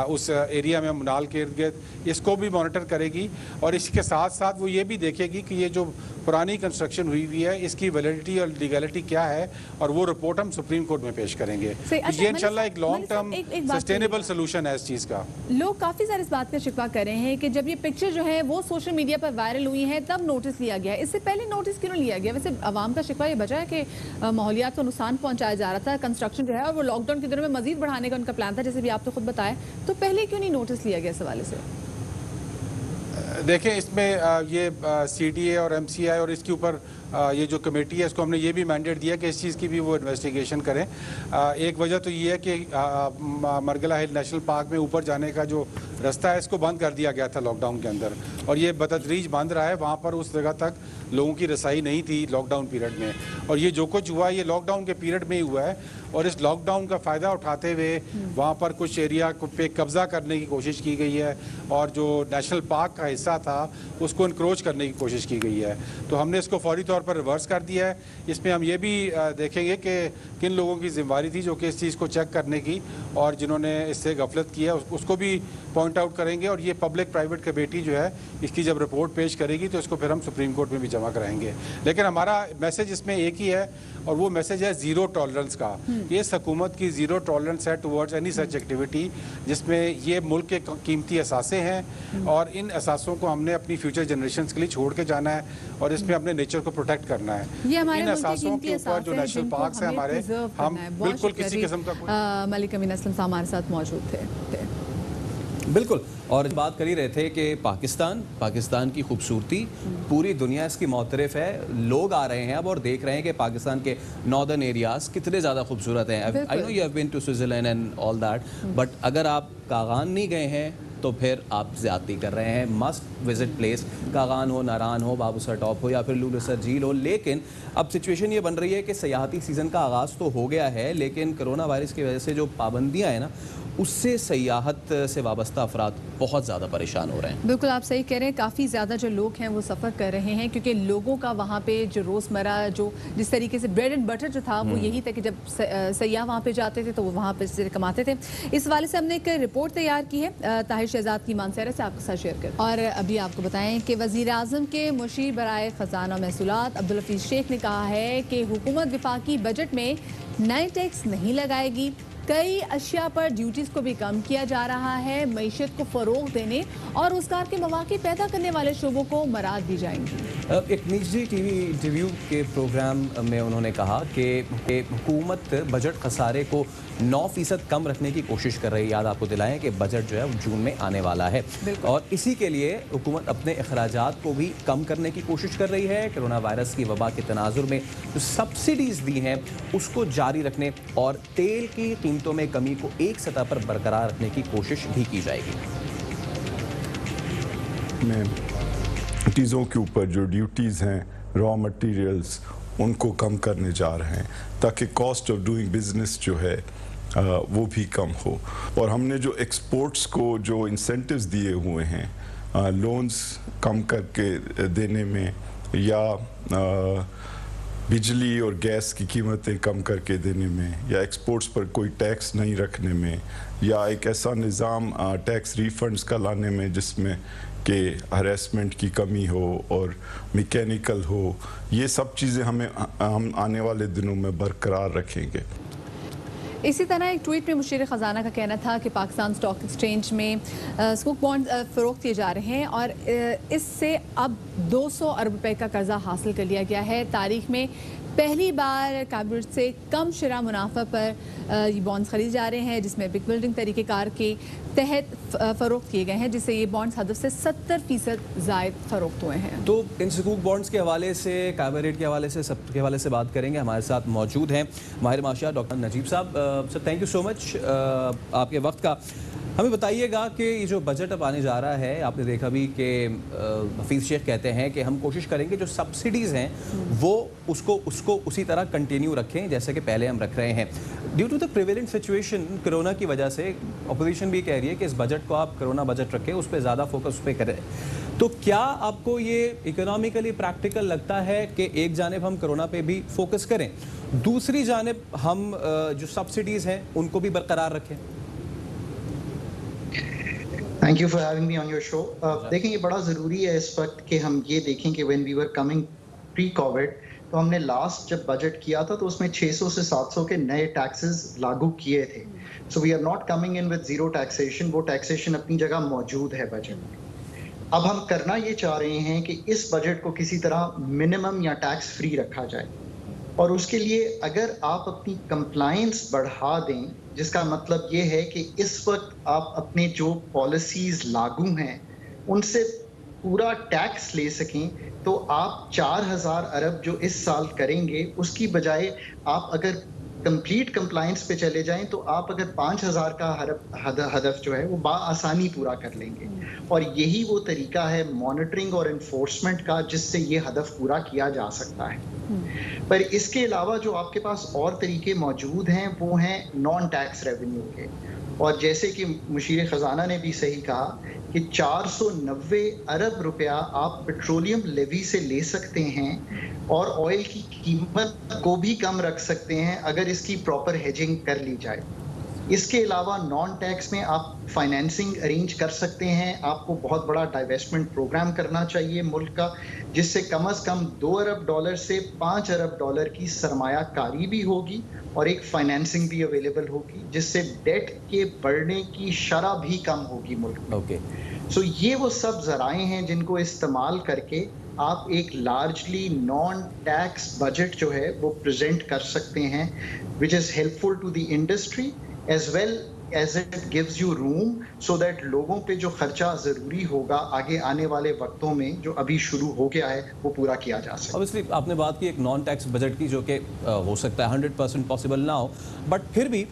उस एरिया में मुनाल के इर्द गिर्द, इसको भी मॉनिटर करेगी। और इसके साथ साथ वो ये भी देखेगी कि ये जो पुरानी कंस्ट्रक्शन हुई है इसकी वैलिडिटी और लीगैलिटी क्या है, और वो रिपोर्ट हम सुप्रीम कोर्ट में पेश करेंगे। ये इंशाल्लाह एक लॉन्ग टर्म सस्टेनेबल सोल्यूशन है इस चीज़ का। लोग काफ़ी सारे इस बात का शिकवा कर रहे हैं कि जब ये पिक्चर जो है वो सोशल मीडिया पर वायरल हुई है तब नोटिस लिया गया, इससे पहले नोटिस क्यों लिया गया? वैसे आवाम का शिकवा ये बचा है कि माहौलियात को नुकसान पहुंचाया जा रहा था, कंस्ट्रक्शन जो है, और वो लॉकडाउन के दिनों में मजीद बढ़ाने का उनका प्लान था, जैसे भी आप तो खुद बताया, तो पहले क्यों नहीं नोटिस लिया गया इस हवाले से? देखें, इसमें ये CDA और MCI और इसके ऊपर ये जो कमेटी है इसको हमने ये भी मैंडेट दिया कि इस चीज़ की भी वो इन्वेस्टिगेशन करें। एक वजह तो ये है कि मरगला हिल नेशनल पार्क में ऊपर जाने का जो रास्ता है इसको बंद कर दिया गया था लॉकडाउन के अंदर, और ये बतदरीज बंद रहा है। वहाँ पर उस जगह तक लोगों की रसाई नहीं थी लॉकडाउन पीरियड में, और ये जो कुछ हुआ ये लॉकडाउन के पीरियड में ही हुआ है। और इस लॉकडाउन का फ़ायदा उठाते हुए वहाँ पर कुछ एरिया पे कब्ज़ा करने की कोशिश की गई है, और जो नेशनल पार्क का हिस्सा था उसको इनक्रोच करने की कोशिश की गई है। तो हमने इसको फौरी तौर पर रिवर्स कर दिया है। इसमें हम ये भी देखेंगे कि किन लोगों की जिम्मेदारी थी जो कि इस चीज़ को चेक करने की, और जिन्होंने इससे गफलत की है उसको भी पॉइंट आउट करेंगे। और ये पब्लिक प्राइवेट कमेटी जो है इसकी जब रिपोर्ट पेश करेगी तो इसको फिर हम सुप्रीम कोर्ट में भी जमा कराएंगे। लेकिन हमारा मैसेज इसमें एक ही है, और वो मैसेज है ज़ीरो टॉलरेंस का। ये हुकूमत की ज़ीरो टॉलरेंस है टुवर्ड्स एनी सच एक्टिविटी जिसमें ये मुल्क के कीमती असासे हैं, और इन असासों को हमने अपनी फ्यूचर जनरेशन के लिए छोड़ के जाना है, और इसमें अपने नेचर को प्रोटेक्ट करना है। इन असासों के ऊपर जो नेशनल पार्क है हमारे, हम बिल्कुल किसी किस्म का मलिक अमीन असलम साहब हमारे साथ मौजूद थे। बिल्कुल, और बात कर ही रहे थे कि पाकिस्तान की खूबसूरती पूरी दुनिया इसकी मोतरफ है। लोग आ रहे हैं अब और देख रहे हैं कि पाकिस्तान के नॉर्दर्न एरियाज़ कितने ज़्यादा खूबसूरत हैं। I know you have been to Switzerland and all that, but अगर आप कागान नहीं गए हैं तो फिर आप ज़्यादती कर रहे हैं। मस्ट विजिट प्लेस कागान हो, नारान हो, बाबूसर टॉप हो या फिर लूलसर झील हो। लेकिन अब सिचुएशन ये बन रही है कि सयाहती सीज़न का आगाज़ तो हो गया है, लेकिन कोरोना वायरस की वजह से जो पाबंदियाँ हैं ना, उससे सयाहत से वाबस्ता अफराद बहुत ज़्यादा परेशान हो रहे हैं। बिल्कुल आप सही कह रहे हैं, काफ़ी ज़्यादा जो लोग हैं वो सफ़र कर रहे हैं, क्योंकि लोगों का वहाँ पे जो रोज़मर्रा जो जिस तरीके से ब्रेड एंड बटर जो था वो यही था कि जब सयाह वहाँ पे जाते थे तो वो वहाँ पे से कमाते थे। इस वाले से हमने एक रिपोर्ट तैयार की है, ताहिर शहजाद की मानसरा से आपके साथ शेयर कर। और अभी आपको बताएं कि वज़ीर आज़म के मुशीर बराए ख़जाना महसूलात अब्दुल हफीज़ शेख ने कहा है कि हुकूमत वफाकी बजट में नए टैक्स नहीं लगाएगी। कई अशिया पर ड्यूटीज़ को भी कम किया जा रहा है। मईशत को फ़रोग़ देने और रोज़गार के मौक़े पैदा करने वाले शोबों को मराद दी जाएंगी। एक निजी टीवी इंटरव्यू के प्रोग्राम में उन्होंने कहा कि हुकूमत बजट खसारे को 9% कम रखने की कोशिश कर रही है। याद आपको दिलाएं कि बजट जो है वो जून में आने वाला है, और इसी के लिए हुकूमत अपने अखराजात को भी कम करने की कोशिश कर रही है। कोरोना वायरस की वबा के तनाजुर में जो सब्सिडीज़ दी हैं उसको जारी रखने और तेल की कीमतों में कमी को एक सतह पर बरकरार रखने की कोशिश भी की जाएगी। चीज़ों के ऊपर जो ड्यूटीज़ हैं, रॉ मटेरियल्स, उनको कम करने जा रहे हैं ताकि कॉस्ट ऑफ डूइंग बिजनेस जो है वो भी कम हो। और हमने जो एक्सपोर्ट्स को जो इंसेंटिव्स दिए हुए हैं, लोन्स कम करके देने में, या बिजली और गैस की कीमतें कम करके देने में, या एक्सपोर्ट्स पर कोई टैक्स नहीं रखने में, या एक ऐसा निज़ाम टैक्स रिफंड्स का लाने में जिसमें कि हरेसमेंट की कमी हो और मैकेनिकल हो, ये सब चीज़ें हम आने वाले दिनों में बरकरार रखेंगे। इसी तरह एक ट्वीट में मुशीर ख़जाना का कहना था कि पाकिस्तान स्टॉक एक्सचेंज में स्कूक बॉन्ड फ़रोख्त किए जा रहे हैं और इससे अब 200 अरब रुपए का कर्जा हासिल कर लिया गया है। तारीख में पहली बार कैबिनेट से कम शरह मुनाफा पर ये बॉन्ड्स खरीदे जा रहे हैं, जिसमें बिग बिल्डिंग तरीक़ेकार के तहत फ़रोख्त किए गए हैं, जिससे ये बॉन्ड्स हदफ से 70% ज़ायद फ़रोख्त हुए हैं। तो इन सुकूक बॉन्ड्स के हवाले से, कैबिनेट के हवाले से, सब के हवाले से बात करेंगे। हमारे साथ मौजूद हैं माहिर माशियात डॉक्टर नजीब साहब। Sir thank you so much आपके वक्त का। हमें बताइएगा कि ये जो बजट अब आने जा रहा है, आपने देखा भी कि हफीज़ शेख कहते हैं कि हम कोशिश करेंगे जो सब्सिडीज़ हैं वो उसको उसी तरह कंटिन्यू रखें जैसे कि पहले हम रख रहे हैं। Due to the prevalent situation corona की वजह से अपोजिशन भी कह रही है कि इस बजट को आप कोरोना बजट रखें, उस पर ज़्यादा फोकस उस पर करें। तो क्या आपको ये इकोनॉमिकली प्रैक्टिकल लगता है कि एक जानिब हम कोरोना पे भी फोकस करें, दूसरी जानिब हम जो सब्सिडीज़ हैं उनको भी बरकरार रखें? Thank you for having me on your show. देखें, ये बड़ा ज़रूरी है इस वक्त कि हम ये देखें कि when we were coming pre covid, तो हमने लास्ट जब बजट किया था तो उसमें 600 से 700 के नए टैक्सेस लागू किए थे। So we are not coming in with zero taxation, वो टैक्सेशन अपनी जगह मौजूद है बजट में। अब हम करना ये चाह रहे हैं कि इस बजट को किसी तरह मिनिमम या टैक्स फ्री रखा जाए, और उसके लिए अगर आप अपनी कंप्लायंस बढ़ा दें, जिसका मतलब ये है कि इस वक्त आप अपने जो पॉलिसीज लागू हैं उनसे पूरा टैक्स ले सकें, तो आप 4000 अरब जो इस साल करेंगे उसकी बजाय आप अगर कंप्लीट कंप्लायंस पे चले जाएं तो आप अगर 5000 का हदफ जो है वो आसानी पूरा कर लेंगे। और यही वो तरीका है मॉनिटरिंग और इन्फोर्समेंट का जिससे ये हदफ पूरा किया जा सकता है। पर इसके अलावा जो आपके पास और तरीके मौजूद हैं वो हैं नॉन टैक्स रेवेन्यू के, और जैसे कि मुशीर ख़जाना ने भी सही कहा कि 490 अरब रुपया आप पेट्रोलियम लेवी से ले सकते हैं और ऑयल की कीमत को भी कम रख सकते हैं अगर इसकी प्रॉपर हेजिंग कर ली जाए। इसके अलावा नॉन टैक्स में आप फाइनेंसिंग अरेंज कर सकते हैं। आपको बहुत बड़ा डाइवेस्टमेंट प्रोग्राम करना चाहिए मुल्क का, जिससे कम से कम $2 अरब से $5 अरब की सरमायाकारी भी होगी और एक फाइनेंसिंग भी अवेलेबल होगी, जिससे डेट के बढ़ने की शरह भी कम होगी मुल्क में। सो ये वो सब ज़राए हैं जिनको इस्तेमाल करके आप एक लार्जली नॉन टैक्स बजट जो है वो प्रेजेंट कर सकते हैं, which is helpful to the industry as well as it gives you room so that लोगों पे जो खर्चा ज़रूरी होगा आगे आने वाले वक्तों में जो अभी शुरू हो गया है वो पूरा किया जा सके। ऑब्वियसली आपने बात की एक नॉन टैक्स बजट की, जो कि हो सकता है 100% पॉसिबल ना हो, बट फिर भी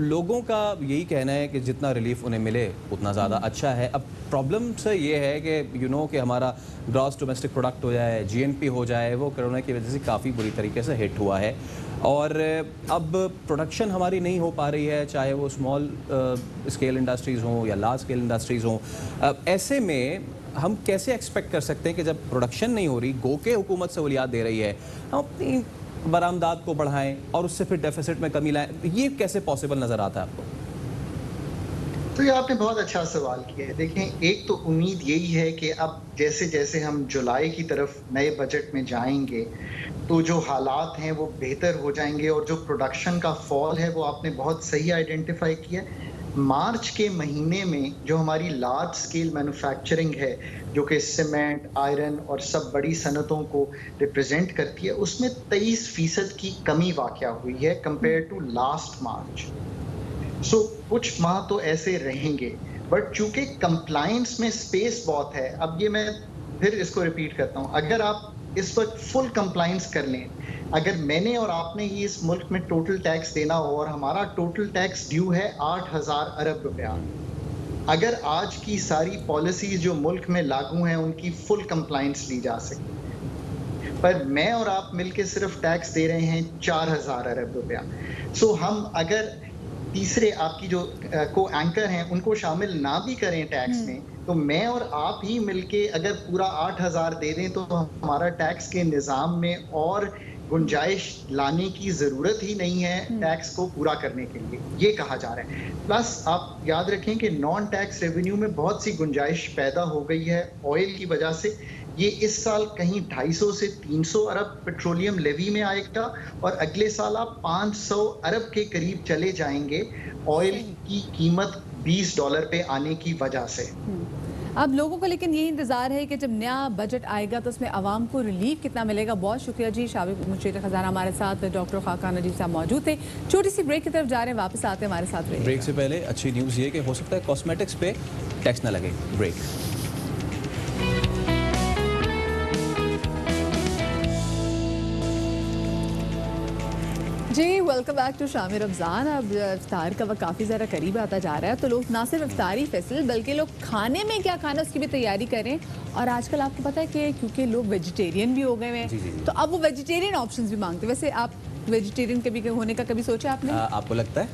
लोगों का यही कहना है कि जितना रिलीफ उन्हें मिले उतना ज़्यादा अच्छा है। अब प्रॉब्लम से ये है कि कि हमारा ग्रॉस डोमेस्टिक प्रोडक्ट हो जाए, GNP हो जाए, वो कोरोना की वजह से काफ़ी बुरी तरीके से हिट हुआ है और अब प्रोडक्शन हमारी नहीं हो पा रही है, चाहे वो स्मॉल स्केल इंडस्ट्रीज़ हों या लार्ज स्केल इंडस्ट्रीज़ हों। ऐसे में हम कैसे एक्सपेक्ट कर सकते हैं कि जब प्रोडक्शन नहीं हो रही, गो के हुकूमत सहूलियात दे रही है, हम अपनी बरामदात को बढ़ाएं और उससे फिर डेफिसिट में कमी लाएं? ये कैसे पॉसिबल नज़र आता है आपको? तो ये आपने बहुत अच्छा सवाल किया है। देखें, एक तो उम्मीद यही है कि अब जैसे जैसे हम जुलाई की तरफ नए बजट में जाएंगे तो जो हालात हैं वो बेहतर हो जाएंगे, और जो प्रोडक्शन का फॉल है वो आपने बहुत सही आइडेंटिफाई किया। मार्च के महीने में जो हमारी लार्ज स्केल मैन्युफैक्चरिंग है, जो कि सीमेंट, आयरन और सब बड़ी सनतों को रिप्रेजेंट करती है, उसमें 23% की कमी वाक़या हुई है कंपेयर टू लास्ट मार्च। सो कुछ माह तो ऐसे रहेंगे, बट चूंकि कंप्लायंस में स्पेस बहुत है, अब ये मैं फिर इसको रिपीट करता हूँ, अगर आप इस वक्त फुल कंप्लायंस कर लें, अगर मैंने और आपने ही इस मुल्क में टोटल टैक्स देना हो और हमारा टोटल टैक्स ड्यू है 8000 अरब रुपया, अगर आज की सारी पॉलिसीज जो मुल्क में लागू हैं उनकी फुल कंप्लायंस ली जा सके, पर मैं और आप मिलके सिर्फ टैक्स दे रहे हैं 4000 अरब रुपया। सो हम अगर तीसरे आपकी जो को एंकर हैं उनको शामिल ना भी करें टैक्स में, तो मैं और आप ही मिलके अगर पूरा 8000 दे दें तो हमारा टैक्स के निज़ाम में और गुंजाइश लाने की ज़रूरत ही नहीं है टैक्स को पूरा करने के लिए, ये कहा जा रहा है। प्लस आप याद रखें कि नॉन टैक्स रेवेन्यू में बहुत सी गुंजाइश पैदा हो गई है ऑयल की वजह से, ये इस साल कहीं 250 से 300 अरब पेट्रोलियम लेवी में आएगा और अगले साल आप 500 अरब के करीब चले जाएंगे ऑयल की कीमत $20 पे आने की वजह से। अब लोगों को लेकिन यही इंतजार है कि जब नया बजट आएगा तो उसमें आवाम को रिलीफ कितना मिलेगा। बहुत शुक्रिया जी। शाबिब मुशीर खजाना हमारे साथ, डॉक्टर खाकान नजीब साहब मौजूद थे। छोटी सी ब्रेक की तरफ जा रहे हैं, वापस आते हैं, हमारे साथ रहिए। ब्रेक से पहले अच्छी न्यूज़ ये कि हो सकता है कॉस्मेटिक्स पे टैक्स ना लगे। ब्रेक। जी welcome back to Shaam Ramzan. अब इफ्तार का वक्त काफ़ी ज़्यादा करीब आता जा रहा है, तो लोग ना सिर्फ इफ्तारी फेस्टिवल बल्कि लोग खाने में क्या खाना उसकी भी तैयारी करें। और आजकल आपको पता है कि क्योंकि लोग वेजिटेरियन भी हो गए हैं, तो अब वो वेजिटेरियन ऑप्शंस भी मांगते हैं। वैसे आप वेजिटेरियन कभी होने का कभी सोचा आपने? आपको लगता है?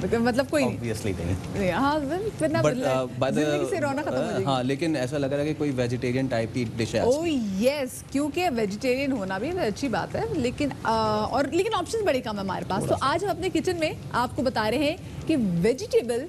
मतलब कोई ऑब्वियसली नहीं। हाँ, जिंदगी से रौनक खत्म हो जाएगी। हाँ, लेकिन ऐसा लग रहा है कि कोई वेजिटेरियन टाइप की डिश है। ओह यस, क्योंकि वेजिटेरियन होना भी अच्छी बात है, लेकिन लेकिन ऑप्शंस बड़े कम है हमारे पास। तो आज हम अपने किचन में आपको बता रहे हैं कि वेजिटेबल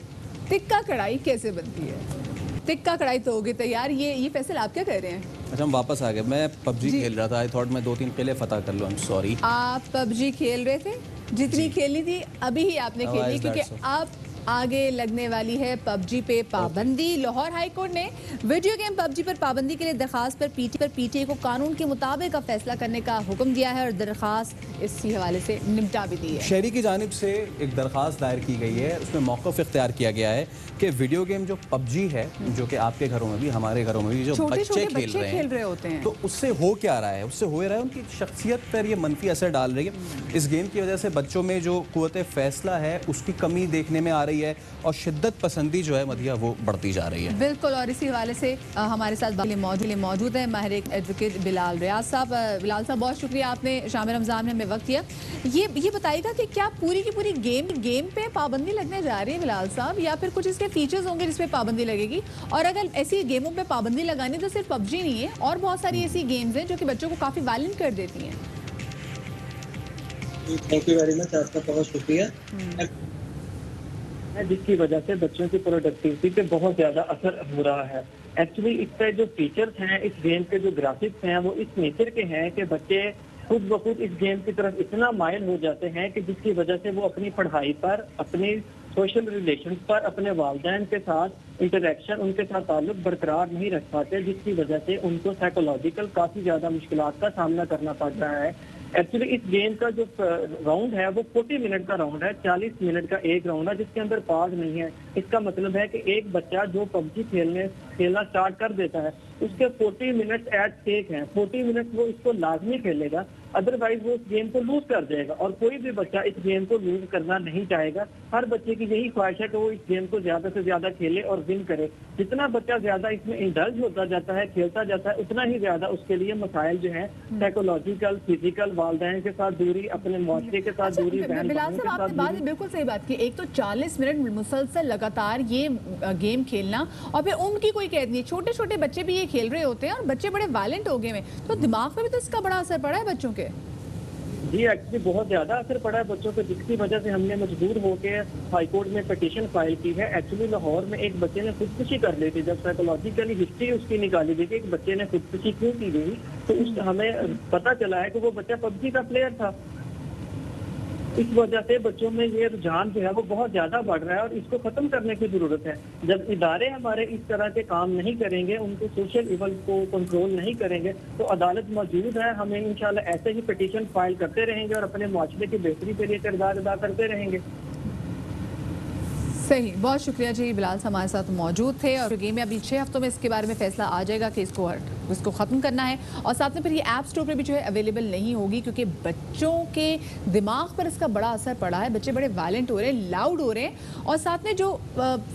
टिक्का कढ़ाई कैसे बनती है। टिक्का कढ़ाई तो होगी तैयार। ये फैसल आप क्या कर रहे हैं? अच्छा, हम वापस आ गए। मैं पबजी खेल रहा था। आई थॉट मैं 2-3 किले फतह कर लूँ। I am sorry. आप पबजी खेल रहे थे? जितनी खेलनी थी अभी ही आपने खेली, क्योंकि अब आगे लगने वाली है पबजी पे पाबंदी। लाहौर हाई कोर्ट ने वीडियो गेम पबजी पर पाबंदी के लिए दरखास्त पर पीटीए को कानून के मुताबिक का फैसला करने का हुक्म दिया है और दरखास्त इसी हवाले से निपटा भी दी है। शहरी की जानिब से एक दरखास्त दायर की गई है, उसमें मौक़िफ़ इख्तियार किया गया है कि वीडियो गेम जो पबजी है, जो कि आपके घरों में भी हमारे घरों में भी जो बच्चे खेल रहे होते हैं, तो उससे हो क्या रहा है? उससे हो रहा है उनकी शख्सियत पर ये मनफी असर डाल रही है। इस गेम की वजह से बच्चों में जो क़ुव्वत फ़ैसला है उसकी कमी देखने में आ रही है और शिद्दत पसंदी जो है मदिया वो बढ़ती जा रही है। बिल्कुल, और इसी हवाले से हमारे साथ मौजूद है माहिर एडवोकेट बिलाल रियाज साहब। बिलाल साहब, बहुत शुक्रिया, आपने शाम रमज़ान में हमें वक्त दिया। ये बताइएगा कि क्या पूरी की पूरी गेम पे पाबंदी लगने जा रही है बिलाल साहब, या फिर कुछ इसके फीचर्स होंगे जिसपे पाबंदी लगेगी? और अगर ऐसी गेमों पे पाबंदी लगानी तो सिर्फ पबजी नहीं है, और बहुत सारी ऐसी गेम्स हैं जो कि बच्चों को काफ़ी वायलेंट कर देती हैं। थैंक यू वेरी मच, आपका बहुत शुक्रिया। जिसकी वजह से बच्चों की प्रोडक्टिविटी पे बहुत ज्यादा असर हो रहा है। एक्चुअली इसके जो फीचर्स हैं, इस गेम के जो ग्राफिक्स हैं, वो इस नेचर के हैं कि बच्चे खुद ब खुद इस गेम की तरफ इतना मायल हो जाते हैं कि जिसकी वजह से वो अपनी पढ़ाई पर, अपनी सोशल रिलेशन पर, अपने वालिदैन के साथ इंटरेक्शन, उनके साथ ताल्लुक बरकरार नहीं रख पाते, जिसकी वजह से उनको साइकोलॉजिकल काफ़ी ज़्यादा मुश्किलात का सामना करना पड़ रहा है। एक्चुअली इस गेम का जो राउंड है वो 40 मिनट का राउंड है, 40 मिनट का एक राउंड है, जिसके अंदर पॉज नहीं है। इसका मतलब है कि एक बच्चा जो पबजी खेलना स्टार्ट कर देता है, उसके 40 मिनट एट स्टेक हैं। 40 मिनट वो इसको लाजमी खेलेगा, अदरवाइज वो उस गेम को लूज कर जाएगा। और कोई भी बच्चा इस गेम को लूज करना नहीं चाहेगा। हर बच्चे की यही ख्वाहिश है कि वो इस गेम को ज्यादा से ज्यादा खेले और विन करे। जितना बच्चा ज्यादा इसमें इंडल्ज होता जाता है, खेलता जाता है, उतना ही ज्यादा उसके लिए मसाइल जो है साइकोलॉजिकल, फिजिकल, वालिदैन के साथ दूरी, अपने मुआशरे के साथ दूरी, बहन भाइयों के साथ दूरी। बिल्कुल सही बात की। एक तो 40 मिनट मुसलसल लगातार ये गेम खेलना, और फिर उम्र की कोई कैद नहीं। छोटे छोटे बच्चे भी ये खेल रहे होते हैं और बच्चे बड़े वायलेंट हो गए हैं, तो दिमाग पर भी तो इसका बड़ा असर पड़ा है बच्चों के। जी एक्चुअली बहुत ज्यादा असर पड़ा है बच्चों पे, जिसकी वजह से हमने मजबूर होकर हाईकोर्ट में पिटीशन फाइल की है। एक्चुअली लाहौर में एक बच्चे ने खुदकुशी कर ली थी। जब साइकोलॉजिकली हिस्ट्री उसकी निकाली गई कि एक बच्चे ने खुदकुशी क्यों की गई, तो हमें पता चला है कि वो बच्चा पबजी का प्लेयर था। इस वजह से बच्चों में ये रुझान जो है वो बहुत ज्यादा बढ़ रहा है और इसको खत्म करने की जरूरत है। जब इदारे हमारे इस तरह के काम नहीं करेंगे, उनको सोशल इवल को कंट्रोल नहीं करेंगे, तो अदालत मौजूद है। हमें इंशाल्लाह ऐसे ही पिटीशन फाइल करते रहेंगे और अपने मुआशरे की बेहतरी के लिए किरदार अदा करते रहेंगे। सही, बहुत शुक्रिया जी। बिलाल हमारे साथ मौजूद थे। और गेम में अभी 6 हफ्तों में इसके बारे में फैसला आ जाएगा कि इसको ख़त्म करना है, और साथ में फिर ये ऐप स्टोर पर भी जो है अवेलेबल नहीं होगी, क्योंकि बच्चों के दिमाग पर इसका बड़ा असर पड़ा है। बच्चे बड़े वायलेंट हो रहे हैं, लाउड हो रहे हैं, और साथ में जो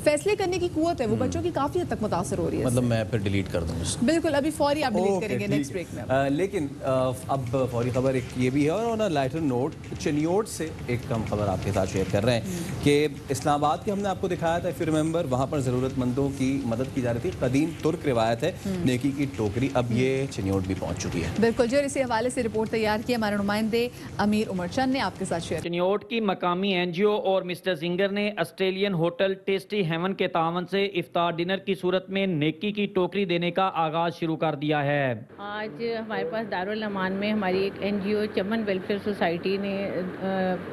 फैसले करने की कुव्वत है वो बच्चों की काफ़ी हद तक मुतासर हो रही है। मतलब मैं फिर डिलीट कर दूँ? बिल्कुल, अभी फौरी आप डिलीट करेंगे नेक्स्ट ब्रेक में। लेकिन अब फौरी खबर एक ये भी है, और ऑन लाइटर नोट, चनियोट से एक हम खबर आपके साथ शेयर कर रहे हैं कि इस्लामाबाद के हमने आपको दिखाया था, फिर रिमेंबर, वहाँ पर ज़रूरतमंदों की मदद की जा रही थी। कदीम तुर्क रिवायत है, नेकी की टोकरी टोकरी अब ये चिन्योट भी पहुंच चुकी है। बिल्कुल जी, और इसी हवाले से रिपोर्ट तैयार की हमारे नुमाइंदे अमीर उमर चंद ने आपके साथ शेयर। चिन्योट की मकामी एनजीओ और मिस्टर जिंगर ने ऑस्ट्रेलियन होटल टेस्टी हेवन के तावन से इफ्तार डिनर की सूरत में नेकी की टोकरी देने का आगाज शुरू कर दिया है। आज हमारे पास दारुल अमान में हमारी एक एनजीओ चमन वेलफेयर सोसाइटी ने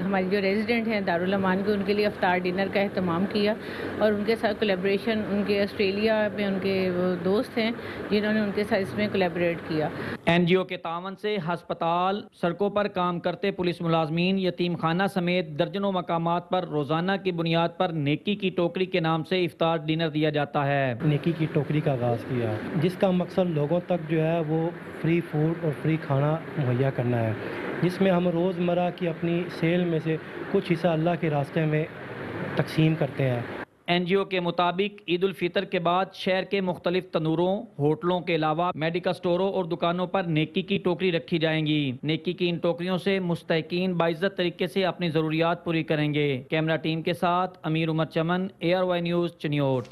हमारे जो रेजिडेंट हैं दारुल अमान के, उनके लिए इफ्तार डिनर का एहतमाम किया और उनके साथ कोलैबोरेशन, उनके ऑस्ट्रेलिया में उनके वो दोस्त हैं जिन्होंने उनके साथ इसमें कोलैबोरेट किया। एनजीओ के तावन से हस्पताल, सड़कों पर काम करते पुलिस मुलाजमीन, यतीम खाना समेत दर्जनों मकामात पर रोजाना की बुनियाद पर नेकी की टोकरी के नाम से इफ्तार डिनर दिया जाता है। नेकी की टोकरी का आगाज़ किया, जिसका मकसद लोगों तक जो है वो फ्री फूड और फ्री खाना मुहैया करना है, जिसमें हम रोज़मर्रा की अपनी सेल में से कुछ हिस्सा अल्लाह के रास्ते में तकसीम करते हैं। एनजीओ के मुताबिक ईद उल फितर के बाद शहर के मुख्तलिफ तनूरों, होटलों के अलावा मेडिकल स्टोरों और दुकानों पर नेकी की टोकरी रखी जाएंगी। नेकी की इन टोकरियों से मुस्तहिकीन बाइज्जत तरीके से अपनी ज़रूरियात पूरी करेंगे। कैमरा टीम के साथ अमीर उमर चमन, ARY न्यूज़, चिन्योट।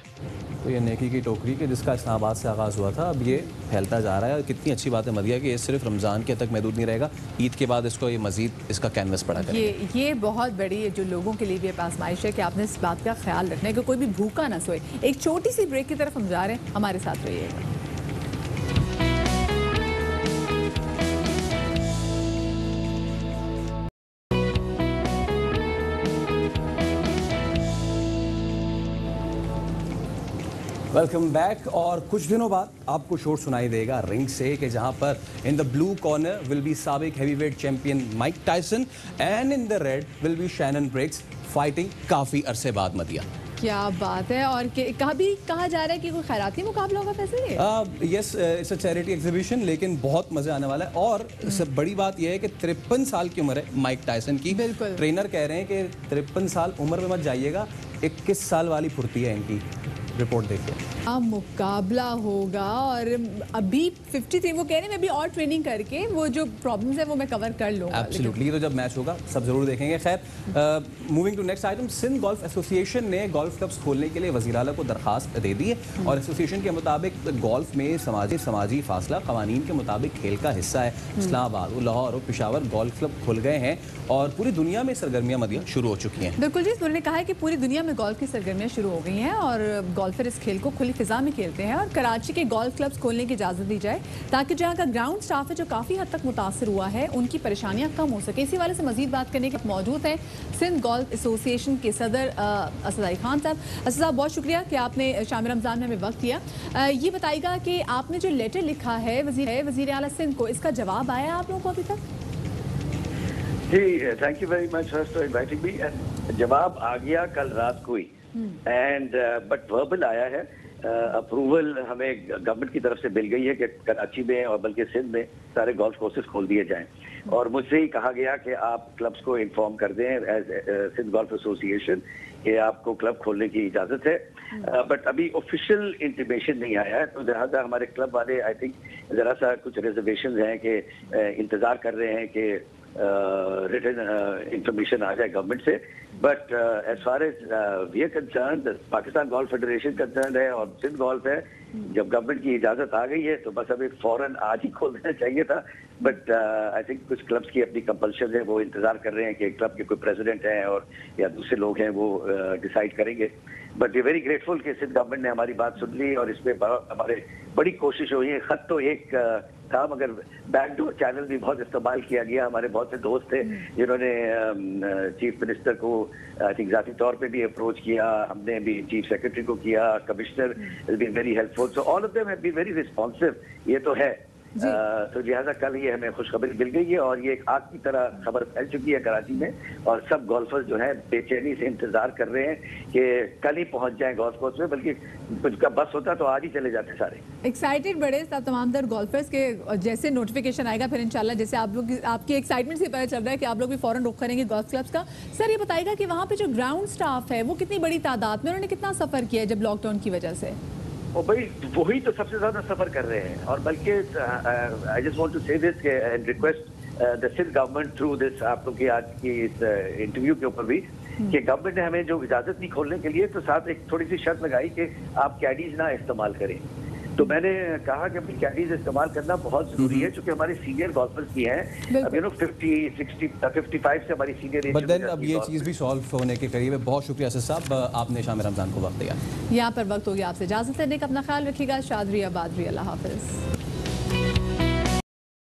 तो ये नेकी की टोकरी के जिसका इस्लामाबाद से आगाज़ हुआ था, अब ये फैलता जा रहा है। कितनी अच्छी बात है मदिया कि ये सिर्फ रमज़ान के तक महदूद नहीं रहेगा, ईद के बाद इसको ये मज़ीद इसका कैनवस पड़ा करेगा। ये बहुत बड़ी जो लोगों के लिए भी आजमाइश है कि आपने इस बात का ख्याल रखना है कि कोई भी भूखा ना सोए। एक छोटी सी ब्रेक की तरफ हम जा रहे हैं, हमारे साथ रहिएगा। Welcome back. और कुछ दिनों बाद आपको शोर सुनाई देगा रिंग से कि जहां पर in the blue corner will be साबिक heavyweight champion Mike Tyson and in the red will be Shannon Briggs fighting काफ़ी अरसे बाद मदिया। क्या बात है। और कभी कहा जा रहा है कि कोई खैराती मुकाबला होगा वैसे? Yes, it's a charity exhibition, लेकिन बहुत मज़े आने वाला है। और सब बड़ी बात यह है कि 53 साल की उम्र है माइक टायसन की। ट्रेनर कह रहे हैं कि 53 साल उम्र में मत जाइएगा, 21 साल वाली फुर्ती है इनकी। रिपोर्ट देखिए। मुकाबला होगा और अभी 53 वो कह रहे हैं मैं अभी और ट्रेनिंग करके वो जो प्रॉब्लम्स है वो मैं कवर कर लूँगा। एब्सोल्युटली, तो जब मैच होगा सब जरूर देखेंगे। खैर, moving to next item, Sindh golf association ने गोल्फ क्लब्स खोलने के लिए वज़ीर आला को दरखास्त दे दी है और एसोसिएशन के मुताबिक गोल्फ में समाजी फासला कवानीन के मुताबिक खेल का हिस्सा है। इस्लामाबाद, लाहौर और पेशावर गोल्फ क्लब खुल गए हैं और पूरी दुनिया में सरगर्मियाँ मदिया शुरू हो चुकी हैं। बिल्कुल जी, उन्होंने कहा है कि पूरी दुनिया में गोल्फ की सरगर्मियाँ शुरू हो गई हैं और गोल्फर इस खेल को खुली फिजा में खेलते हैं और कराची के गोल्फ क्लब्स खोलने की इजाज़त दी जाए ताकि जहाँ का ग्राउंड स्टाफ है जो काफ़ी हद तक मुतासर हुआ है उनकी परेशानियाँ कम हो सके। इसी वाले से मजीद बात करने के मौजूद हैं सिंध गोल्फ एसोसिएशन के सदर असद खान साहब। असद साहब, बहुत शुक्रिया कि आपने शाम रमज़ान में हमें वक्त दिया। ये बताइएगा कि आपने जो लेटर लिखा है वज़ीर आला सिंध को, इसका जवाब आया आप लोगों को अभी तक? जी, thank you very much for inviting me. जवाब आ गया कल रात को ही, एंड बट वर्बल आया है। अप्रूवल हमें गवर्नमेंट की तरफ से मिल गई है कि कराची में और बल्कि सिंध में सारे गोल्फ कोर्सेज खोल दिए जाएं और मुझसे ही कहा गया कि आप क्लब्स को इन्फॉर्म कर दें एज सिंध गोल्फ एसोसिएशन कि आपको क्लब खोलने की इजाज़त है। बट अभी ऑफिशियल इंटीमेशन नहीं आया है, तो लिहाजा हमारे क्लब वाले आई थिंक ज़रा सा कुछ रिजर्वेशन हैं कि इंतज़ार कर रहे हैं कि रिटन इंफॉर्मेशन आ जाए गवर्नमेंट से। But as far as we are concern, Pakistan golf federation concern है और सिंध गोल्फ है, जब गवर्नमेंट की इजाज़त आ गई है तो बस अभी फ़ौरन आज ही खोल देना चाहिए था। बट आई थिंक कुछ क्लब्स की अपनी कंपल्शन है, वो इंतज़ार कर रहे हैं कि क्लब के कोई प्रेसिडेंट हैं और या दूसरे लोग हैं वो डिसाइड करेंगे। बट वी वेरी ग्रेटफुल कि सिंध गवर्नमेंट ने हमारी बात सुन ली और इसमें हमारे बड़ी कोशिश हुई है। ख़त तो एक था मगर बैकडोर चैनल भी बहुत इस्तेमाल किया गया। हमारे बहुत से दोस्त थे जिन्होंने चीफ मिनिस्टर को आई थिंक ज़ाती तौर पे भी अप्रोच किया, हमने भी चीफ सेक्रेटरी को किया, commissioner has been very helpful, so all of them have been very responsive. ये तो है। तो लिहाजा कल ये हमें खुशखबरी मिल गई है और ये एक आग की तरह खबर फैल चुकी है कराची में और सब गोल्फर्स जो हैं बेचैनी से इंतजार कर रहे हैं कि कल ही पहुंच जाएं गोल्फ कोर्स में, बल्कि कुछ का बस होता तो आज ही चले जाते सारे। एक्साइटेड बड़े सब तमाम दर गोल्फर्स के, जैसे नोटिफिकेशन आएगा फिर इंशाल्लाह जैसे आप लोग आपकी एक्साइटमेंट से पता चल रहा है कि आप लोग भी फौरन रुख करेंगे गोल्फ क्लब्स का। सर, ये बताइएगा कि वहाँ पे जो ग्राउंड स्टाफ है वो कितनी बड़ी तादाद में, उन्होंने कितना सफ़र किया है जब लॉकडाउन की वजह से? और भाई वही तो सबसे ज्यादा सफर कर रहे हैं और बल्कि I just want to say this and request the Sindh government through this, आप लोग की आज की इस इंटरव्यू के ऊपर भी, कि गवर्नमेंट ने हमें जो इजाजत दी खोलने के लिए तो साथ एक थोड़ी सी शर्त लगाई कि आप कैडीज ना इस्तेमाल करें। तो मैंने कहा कि अपनी कैंडीज इस्तेमाल करना बहुत जरूरी है, क्योंकि हमारे सीनियर गोल्फर्स भी हैं, अब 50, 60, 55 से हमारी सीनियर एज। बट देन अब ये चीज़ भी सॉल्व होने के करीब है। बहुत शुक्रिया असद साहब, आपने शाम रमज़ान को वक्त दिया। यहाँ पर वक्त हो गया आपसे इजाज़त लेने का। अपना ख्याल रखिएगा। शादरी आबादरी, अल्लाह हाफिज़।